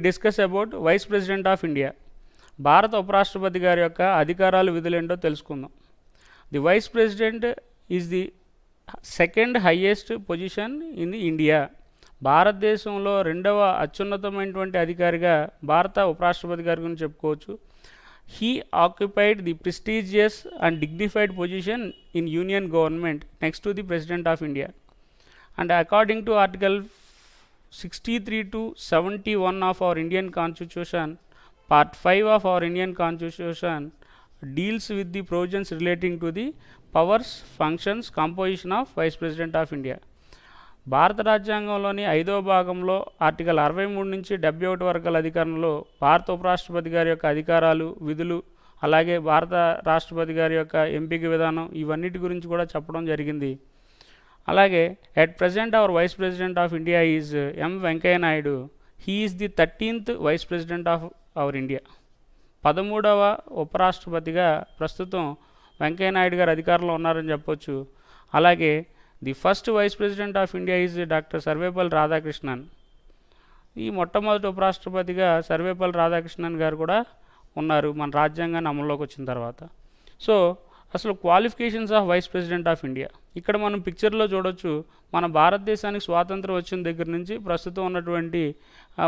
Discuss about vice president of India. భారత ఉపరాష్ట్రపతి గారి యొక్క అధికారాలు విధులేంటో తెలుసుకుందాం. The vice president is the second highest position in the India. భారతదేశంలో రెండవ అత్యున్నతమైనటువంటి అధికారిగా భారత ఉపరాష్ట్రపతి గారి గురించి చెప్పుకోవచ్చు. He occupied the prestigious and dignified position in union government next to the president of India. And according to article 63 to 71 of our Indian Constitution, Part 5 of our Indian Constitution deals with the provisions relating to the powers, functions, composition of Vice President of India. భారత రాజ్యాంగంలోని 5వ భాగంలో article 63 నుంచి 71 వరకు గల అధికారంలో భారత ఉపరాష్ట్రపతి గారి యొక్క అధికారాలు, విధులు, అలాగే భారత రాష్ట్రపతి గారి యొక్క ఎంపిక విధానం ఇవన్నిటి గురించి కూడా చెప్పడం జరిగింది. అలాగే at present our vice president of India is M Venkaiah Naidu. He is the 13th vice president of our India. 13వ ఉపరాష్ట్రపతిగా ప్రస్తుతం వెంకయ్య నాయుడు గారు అధికారంలో ఉన్నారని చెప్పొచ్చు. అలాగే the first vice president of India is doctor Sarvepalli Radhakrishnan. ఈ మొట్టమొదటి ఉపరాష్ట్రపతిగా సర్వేపల్లి రాధాకృష్ణన్ గారు కూడా ఉన్నారు మన రాజ్యాంగాన్ని అమల్లోకి వచ్చిన తర్వాత. సో అసలు qualifications of vice president of India ఇక్కడ మనం పిక్చర్లో చూడొచ్చు. మన భారతదేశానికి స్వాతంత్రం వచ్చిన దగ్గర నుంచి ప్రస్తుతం ఉన్నటువంటి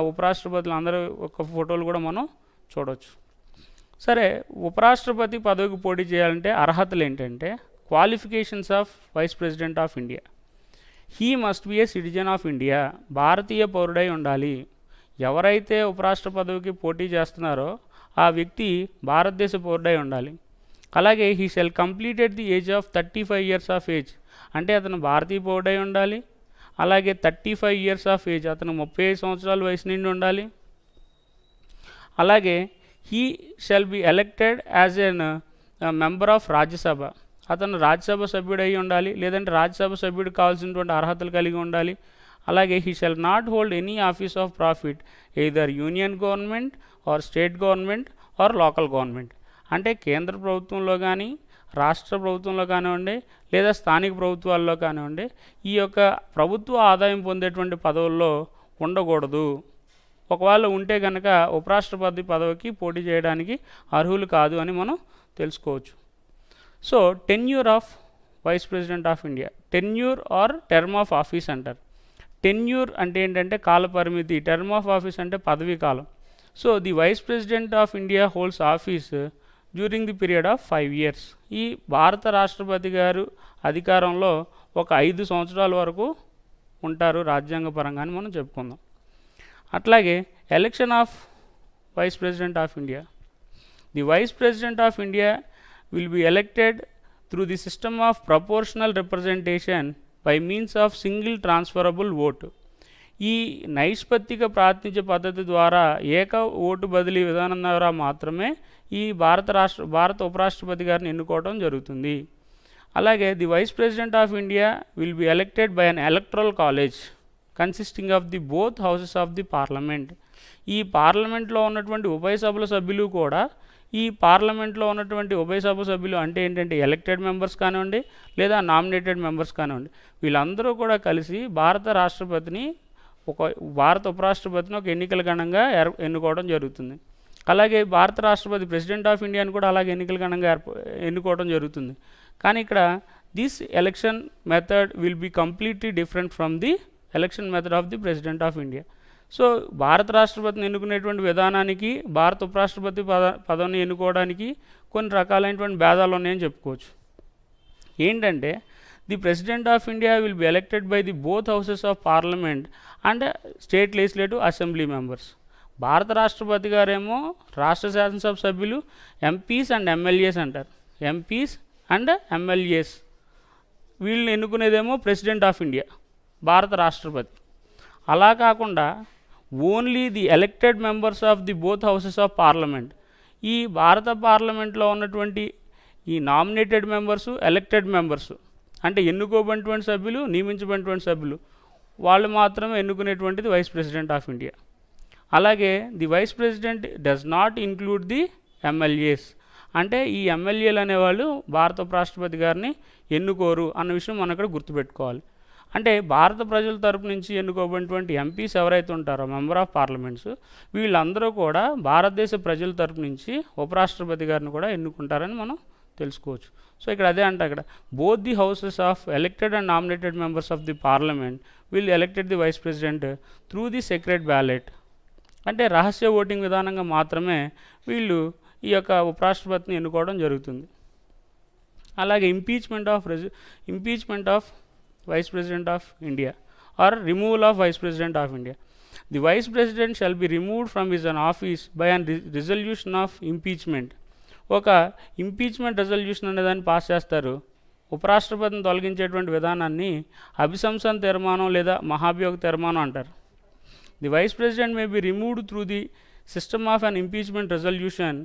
ఉపరాష్ట్రపతులు అందరూ ఒక ఫోటోలు కూడా మనం చూడవచ్చు. సరే, ఉపరాష్ట్రపతి పదవికి పోటీ చేయాలంటే అర్హతలు ఏంటంటే qualifications of vice president of India. He must be a citizen of India. భారతీయ పౌరుడై ఉండాలి. ఎవరైతే ఉపరాష్ట్ర పదవికి పోటీ చేస్తున్నారో ఆ వ్యక్తి భారతదేశ పౌరుడై ఉండాలి. అలాగే he shall completed the age of 35 years of age, అంటే అతను భారతీయ పౌరుడై ఉండాలి. అలాగే 35 years ఆఫ్ ఏజ్, అతను 35 సంవత్సరాల వయసు నుండి ఉండాలి. అలాగే he shall be elected as N member of Rajya Sabha. అతను రాజ్యసభ సభ్యుడు అయి ఉండాలి, లేదంటే రాజ్యసభ సభ్యుడికి కావాల్సినటువంటి అర్హతలు కలిగి ఉండాలి. అలాగే he shall not hold any office of profit either union government or state government are local government, అంటే కేంద్ర ప్రభుత్వంలో కానీ రాష్ట్ర ప్రభుత్వంలో కానివ్వండి లేదా స్థానిక ప్రభుత్వాల్లో కానివ్వండి ఈ యొక్క ప్రభుత్వ ఆదాయం పొందేటువంటి పదవుల్లో ఉండకూడదు. ఒకవేళ ఉంటే కనుక ఉపరాష్ట్రపతి పదవికి పోటీ చేయడానికి అర్హులు కాదు అని మనం తెలుసుకోవచ్చు. So tenure of vice president of India, tenure or term of office అంటారు. టెన్యూర్ అంటే ఏంటంటే కాల పరిమితి, టర్మ్ ఆఫ్ ఆఫీస్ అంటే పదవీ కాలం. So the vice president of India holds office during the period of 5 years. ఈ భారత రాష్ట్రపతి గారు అధికారంలో ఒక 5 సంవత్సరాల వరకు ఉంటారు రాజ్యాంగపరంగా అని మనం చెప్పుకుందాం. అట్లాగే election of vice president of India. The vice president of India will be elected through the system of proportional representation by means of single transferable vote. ఈ నైష్పత్తిక ప్రాతినిధ్య పద్ధతి ద్వారా ఏక ఓటు బదిలీ విధానం ద్వారా మాత్రమే ఈ భారత ఉపరాష్ట్రపతి గారిని ఎన్నుకోవడం జరుగుతుంది. అలాగే the vice president of India will be elected by an electoral college consisting of the both houses of the parliament. ఈ పార్లమెంట్లో ఉన్నటువంటి ఉభయ సభల సభ్యులు కూడా ఈ పార్లమెంట్లో ఉన్నటువంటి ఉభయ సభ సభ్యులు అంటే ఏంటంటే ఎలక్టెడ్ మెంబర్స్ కానివ్వండి లేదా నామినేటెడ్ మెంబర్స్ కానివ్వండి వీళ్ళందరూ కూడా కలిసి భారత ఉపరాష్ట్రపతిని ఒక ఎన్నికల గణంగా ఎన్నుకోవడం జరుగుతుంది. అలాగే భారత రాష్ట్రపతి ప్రెసిడెంట్ ఆఫ్ ఇండియాని కూడా అలాగే ఎన్నికల గణంగా ఎన్నుకోవడం జరుగుతుంది. కానీ ఇక్కడ this election method will be completely different from the election method of the president of India. So భారత రాష్ట్రపతిని ఎన్నుకునేటువంటి విధానానికి భారత ఉపరాష్ట్రపతి పదవిని ఎన్నుకోవడానికి కొన్ని రకాలైనటువంటి భేదాలు ఉన్నాయని చెప్పుకోవచ్చు. ఏంటంటే the president of India will be elected by the both houses of parliament and state legislative assembly members. భారత రాష్ట్రపతి గారేమో రాష్ట్ర శాసనసభ సభ్యులు ఎంపీస్ అండ్ ఎమ్మెల్యేస్ అంటారు. ఎంపీస్ అండ్ ఎమ్మెల్యేస్ వీళ్ళని ఎన్నుకునేదేమో ప్రెసిడెంట్ ఆఫ్ ఇండియా భారత రాష్ట్రపతి. అలా కాకుండా only the elected members of the both houses of parliament, ఈ భారత పార్లమెంట్లో ఉన్నటువంటి ఈ నామినేటెడ్ మెంబర్సు ఎలెక్టెడ్ మెంబర్సు అంటే ఎన్నుకోబడినటువంటి సభ్యులు నియమించబడినటువంటి సభ్యులు వాళ్ళు మాత్రమే ఎన్నుకునేటువంటిది వైస్ ప్రెసిడెంట్ ఆఫ్ ఇండియా. అలాగే the vice president does not include the MLAs, అంటే ఈ ఎమ్మెల్యేలు అనేవాళ్ళు భారత ఉపరాష్ట్రపతి గారిని ఎన్నుకోరు అన్న విషయం మనం ఇక్కడ గుర్తుపెట్టుకోవాలి. అంటే భారత ప్రజల తరపు నుంచి ఎన్నుకోబడినటువంటి ఎంపీస్ ఎవరైతే ఉంటారో మెంబర్ ఆఫ్ పార్లమెంట్స్, వీళ్ళందరూ కూడా భారతదేశ ప్రజల తరపు నుంచి ఉపరాష్ట్రపతి గారిని కూడా ఎన్నుకుంటారని మనం తెలుసుకోవచ్చు. సో ఇక్కడ అదే అంటే అక్కడ both the houses of elected and nominated members of the parliament will elected the vice president through the secret ballot. అంటే రహస్య ఓటింగ్ విధానంగా మాత్రమే వీళ్ళు ఈ యొక్క ఉపరాష్ట్రపతిని ఎన్నుకోవడం జరుగుతుంది. అలాగే impeachment of vice president of India or removal of vice president of India. The vice president shall be removed from his an office by an resolution of impeachment. ఒక ఇంపీచ్మెంట్ రెజల్యూషన్ అనే దాన్ని పాస్ చేస్తారు. ఉపరాష్ట్రపతిని తొలగించేటువంటి విధానాన్ని అభిశంసన తీర్మానం లేదా మహాభియోగ తీర్మానం అంటారు. The vice president may be removed through the system of an impeachment resolution.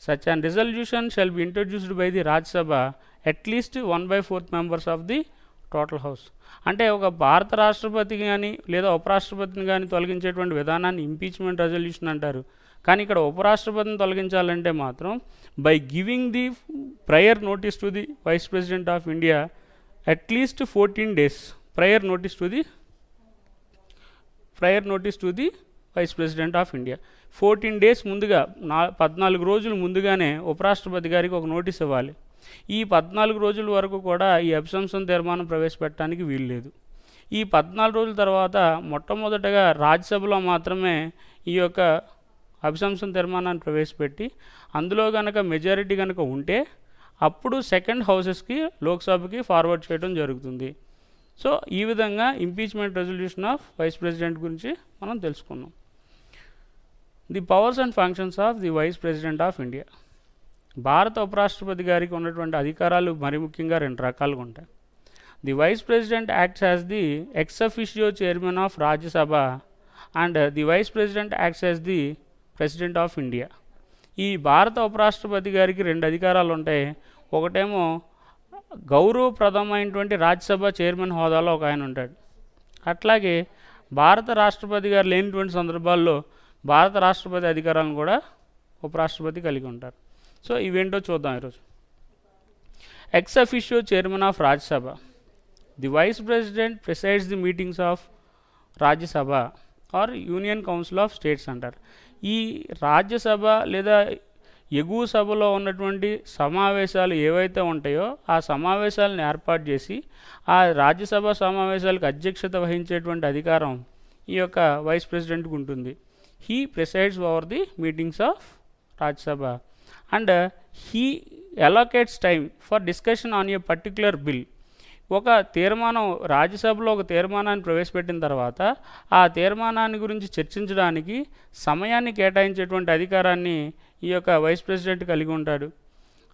Such an resolution shall be introduced by the Rajya Sabha at least 1/4 members of the total house. అంటే ఒక భారత రాష్ట్రపతి కానీ లేదా ఉపరాష్ట్రపతిని కానీ తొలగించేటువంటి విధానాన్ని ఇంపీచ్మెంట్ రెజల్యూషన్ అంటారు. కానీ ఇక్కడ ఉపరాష్ట్రపతిని తొలగించాలంటే మాత్రం by giving the prior notice to the vice president of India at least 14 days prior notice to the vice president of India. 14 days ముందుగా 14 రోజులు ముందుగానే ఉపరాష్ట్రపతి గారికి ఒక నోటీస్ ఇవ్వాలి. ఈ 14 రోజుల వరకు కూడా ఈ అభిశంసన తీర్మానం ప్రవేశపెట్టడానికి వీల్లేదు. ఈ 14 రోజుల తర్వాత మొట్టమొదటగా రాజ్యసభలో మాత్రమే ఈ యొక్క అభిశంసన తీర్మానాన్ని ప్రవేశపెట్టి అందులో కనుక మెజారిటీ కనుక ఉంటే అప్పుడు సెకండ్ హౌసెస్కి లోక్సభకి ఫార్వర్డ్ చేయడం జరుగుతుంది. సో ఈ విధంగా impeachment resolution of vice president గురించి మనం తెలుసుకున్నాం. The powers and functions of the vice president of India. భారత ఉపరాష్ట్రపతి గారికి ఉన్నటువంటి అధికారాలు మరి ముఖ్యంగా 2 రకాలుగా ఉంటాయి. The vice president acts as the ex officio chairman of Rajya Sabha and the vice president acts as the president of India. ఈ భారత ఉపరాష్ట్రపతి గారికి 2 అధికారాలు ఉంటాయి. ఒకటేమో గౌరవప్రదమైనటువంటి రాజ్యసభ చైర్మన్ హోదాలో ఒక ఆయన ఉంటాడు. అట్లాగే భారత రాష్ట్రపతి గారు లేనిటువంటి సందర్భాల్లో భారత రాష్ట్రపతి అధికారాలను కూడా ఉపరాష్ట్రపతి కలిగి ఉంటారు. సో ఇవేంటో చూద్దాం ఈరోజు. Ex officio chairman of Rajya Sabha. The vice president presides the meetings of Rajya Sabha or union council of states అంటారు. ఈ రాజ్యసభ లేదా ఎగువ సభలో ఉన్నటువంటి సమావేశాలు ఏవైతే ఉంటాయో ఆ సమావేశాలను ఏర్పాటు చేసి ఆ రాజ్యసభ సమావేశాలకు అధ్యక్షత వహించేటువంటి అధికారం ఈ యొక్క వైస్ ప్రెసిడెంట్కి ఉంటుంది. He presides over the meetings of Rajya Sabha and he allocates time for discussion on a particular bill. ఒక తీర్మానం రాజ్యసభలో ఒక తీర్మానాన్ని ప్రవేశపెట్టిన తర్వాత ఆ తీర్మానాన్ని గురించి చర్చించడానికి సమయాన్ని కేటాయించేటువంటి అధికారాన్ని ఈ యొక్క వైస్ ప్రెసిడెంట్ కలిగి ఉంటాడు.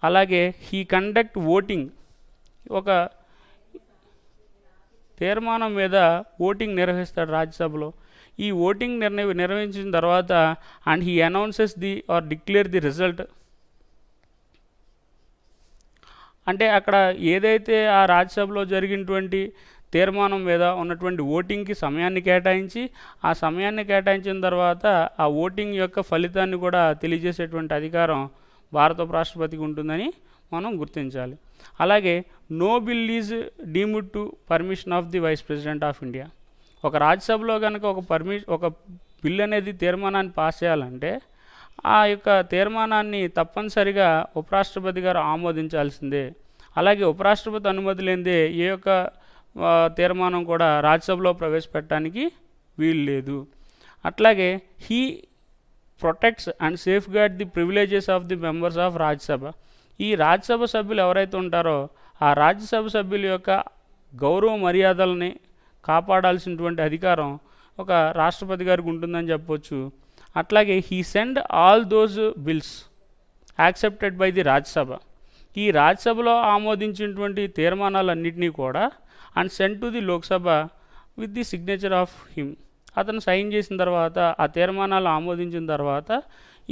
అలాగే హీ కండక్ట్ ఓటింగ్. ఒక తీర్మానం మీద ఓటింగ్ నిర్వహిస్తాడు రాజ్యసభలో. ఈ ఓటింగ్ నిర్వహించిన తర్వాత and he announces the or declare the result. అంటే అక్కడ ఏదైతే ఆ రాజ్యసభలో జరిగినటువంటి తీర్మానం మీద ఉన్నటువంటి ఓటింగ్కి సమయాన్ని కేటాయించి ఆ సమయాన్ని కేటాయించిన తర్వాత ఆ ఓటింగ్ యొక్క ఫలితాన్ని కూడా తెలియజేసేటువంటి అధికారం భారత ఉపరాష్ట్రపతికి ఉంటుందని మనం గుర్తించాలి. అలాగే no bill is deemed to permission of the vice president of India. ఒక రాజ్యసభలో కనుక ఒక బిల్ అనేది తీర్మానాన్ని పాస్ చేయాలంటే ఆ యొక్క తీర్మానాన్ని తప్పనిసరిగా ఉపరాష్ట్రపతి గారు ఆమోదించాల్సిందే. అలాగే ఉపరాష్ట్రపతి అనుమతి లేనిదే ఏ యొక్క తీర్మానం కూడా రాజ్యసభలో ప్రవేశపెట్టడానికి వీలు లేదు. అట్లాగే హీ ప్రొటెక్ట్స్ అండ్ సేఫ్ గార్డ్ the privileges of the members of Rajya Sabha. ఈ రాజ్యసభ సభ్యులు ఎవరైతే ఉంటారో ఆ రాజ్యసభ సభ్యుల యొక్క గౌరవ మర్యాదల్ని కాపాడాల్సినటువంటి అధికారం ఒక రాష్ట్రపతి గారికి ఉంటుందని చెప్పొచ్చు. అట్లాగే he send all those bills accepted by the Rajya Sabha. ఈ రాజ్యసభలో ఆమోదించినటువంటి తీర్మానాలన్నింటినీ కూడా and send to the Lok Sabha with the signature of him. అతను సైన్ చేసిన తర్వాత ఆ తీర్మానాలు ఆమోదించిన తర్వాత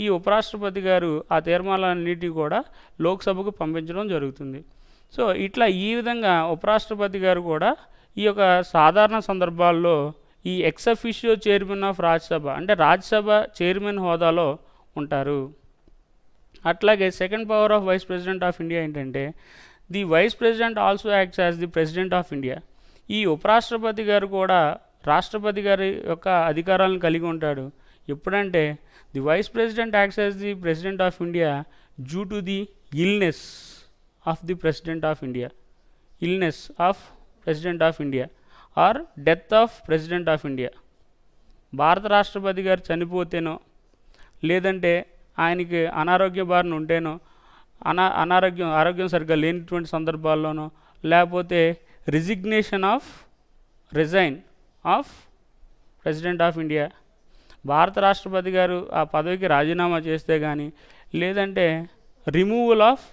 ఈ ఉపరాష్ట్రపతి గారు ఆ తీర్మానాలన్నింటినీ కూడా లోక్సభకు పంపించడం జరుగుతుంది. సో ఇట్లా ఈ విధంగా ఉపరాష్ట్రపతి గారు కూడా ఈ యొక్క సాధారణ సందర్భాల్లో ఈ ex officio chairman of Rajya Sabha అంటే రాజ్యసభ చైర్మన్ హోదాలో ఉంటారు. అట్లాగే second power of vice president of India ఏంటంటే the vice president also acts as the president of India. ఈ ఉపరాష్ట్రపతి గారు కూడా రాష్ట్రపతి గారి యొక్క అధికారాలను కలిగి ఉంటాడు. ఎప్పుడంటే the vice president acts as the president of India due to the illness of the president of India, illness of president of India or death of president of India. భారత రాష్ట్రపతి గారు చనిపోతేనో, లేదంటే ఆయనకి అనారోగ్య బారిన ఉంటేనో, ఆరోగ్యం సరిగ్గా లేనటువంటి సందర్భాల్లోనో, లేకపోతే resign of president of India, భారత రాష్ట్రపతి గారు ఆ పదవికి రాజీనామా చేస్తే కానీ, లేదంటే removal of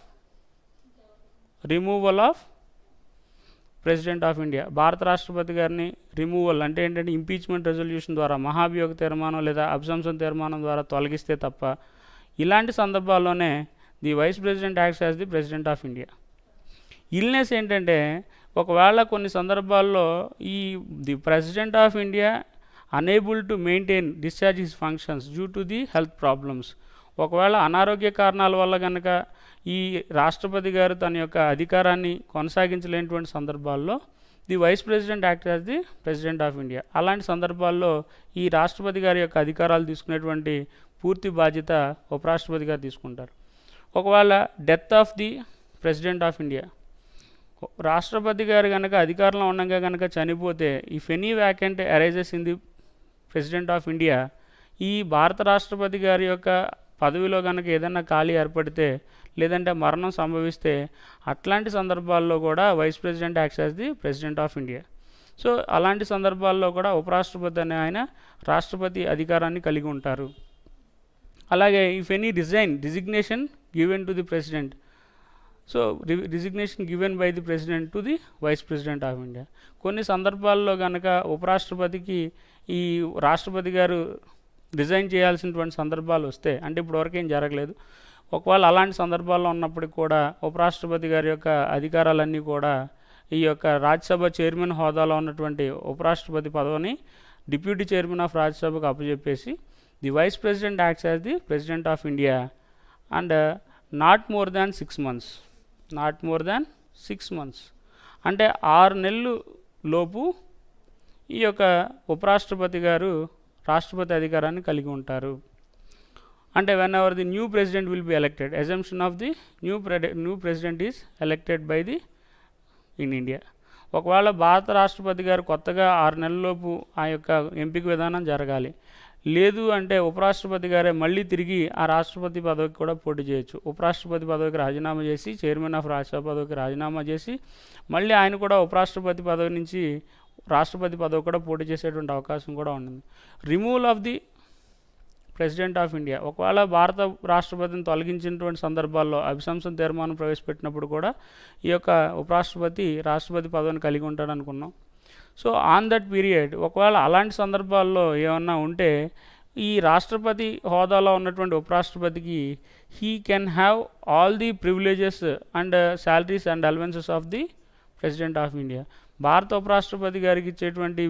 president of India, భారత రాష్ట్రపతి గారిని రిమూవల్ అంటే ఏంటంటే ఇంపీచ్మెంట్ రెజల్యూషన్ ద్వారా, మహాభియోగ తీర్మానం లేదా అభిశంసన తీర్మానం ద్వారా తొలగిస్తే తప్ప, ఇలాంటి సందర్భాల్లోనే the vice president acts as the president of India. Illness ఏంటంటే ఒకవేళ కొన్ని సందర్భాల్లో the president of India unable to maintain discharge his functions due to the health problems, ఒకవేళ అనారోగ్య కారణాల వల్ల కనుక ఈ రాష్ట్రపతి గారు తన యొక్క అధికారాన్ని కొనసాగించలేనటువంటి సందర్భాల్లో the vice president act as the president of India. అలాంటి సందర్భాల్లో ఈ రాష్ట్రపతి గారి యొక్క అధికారాలు తీసుకునేటువంటి పూర్తి బాధ్యత ఉపరాష్ట్రపతి గారు తీసుకుంటారు. ఒకవేళ death of the president of India, రాష్ట్రపతి గారు కనుక అధికారంలో ఉండగా కనుక చనిపోతే, if any vacant arises in the president of India, ఈ భారత రాష్ట్రపతి గారి యొక్క పదవిలో కనుక ఏదైనా ఖాళీ ఏర్పడితే, లేదంటే మరణం సంభవిస్తే, అట్లాంటి సందర్భాల్లో కూడా vice president acts as the president of India. So అలాంటి సందర్భాల్లో కూడా ఉపరాష్ట్రపతి అనే ఆయన రాష్ట్రపతి అధికారాన్ని కలిగి ఉంటారు. అలాగే if any resignation given to the president, so resignation given by the president to the vice president of India. కొన్ని సందర్భాల్లో కనుక ఉపరాష్ట్రపతికి ఈ రాష్ట్రపతి గారు రిజైన్ చేయాల్సినటువంటి సందర్భాలు వస్తే, అంటే ఇప్పటివరకు ఏం జరగలేదు, ఒకవేళ అలాంటి సందర్భాల్లో ఉన్నప్పటికి కూడా ఉపరాష్ట్రపతి గారి యొక్క అధికారాలన్నీ కూడా ఈ యొక్క రాజ్యసభ చైర్మన్ హోదాలో ఉన్నటువంటి ఉపరాష్ట్రపతి పదవిని డిప్యూటీ చైర్మన్ ఆఫ్ రాజ్యసభకు అప్పచెప్పేసి the vice president acts as the president of India and not more than 6 months, అంటే 6 నెలలు లోపు ఈ యొక్క ఉపరాష్ట్రపతి గారు రాష్ట్రపతి అధికారాన్ని కలిగి ఉంటారు. అంటే when ever the new president will be elected, assumption of the new president is elected by the in India. ఒకవేళ భారత రాష్ట్రపతి గారు కొత్తగా 6 నెలలలోపు ఆ యొక్క ఎంపిక విధానం జరగాలి, లేదు అంటే ఉపరాష్ట్రపతి గారే మళ్ళీ తిరిగి ఆ రాష్ట్రపతి పదవికి కూడా పోటీ చేయొచ్చు. ఉపరాష్ట్రపతి పదవికి రాజీనామా చేసి, చైర్మన్ ఆఫ్ రాజ్యసభ పదవికి రాజీనామా చేసి, మళ్ళీ ఆయన కూడా ఉపరాష్ట్రపతి పదవి నుంచి రాష్ట్రపతి పదవి కూడా పోటీ చేసేటువంటి అవకాశం కూడా ఉంటుంది. Removal of the president of India, ఒకవేళ భారత రాష్ట్రపతిని తొలగించినటువంటి సందర్భాల్లో అభిశంసన తీర్మానం ప్రవేశపెట్టినప్పుడు కూడా ఈ యొక్క ఉపరాష్ట్రపతి రాష్ట్రపతి పదవిని కలిగి ఉంటాడు అనుకున్నాం. సో ఆన్ దట్ పీరియడ్ ఒకవేళ అలాంటి సందర్భాల్లో ఏమన్నా ఉంటే, ఈ రాష్ట్రపతి హోదాలో ఉన్నటువంటి ఉపరాష్ట్రపతికి he can have all the privileges and salaries and allowances of the president of India. భారత ఉపరాష్ట్రపతి గారికి ఇచ్చేటువంటి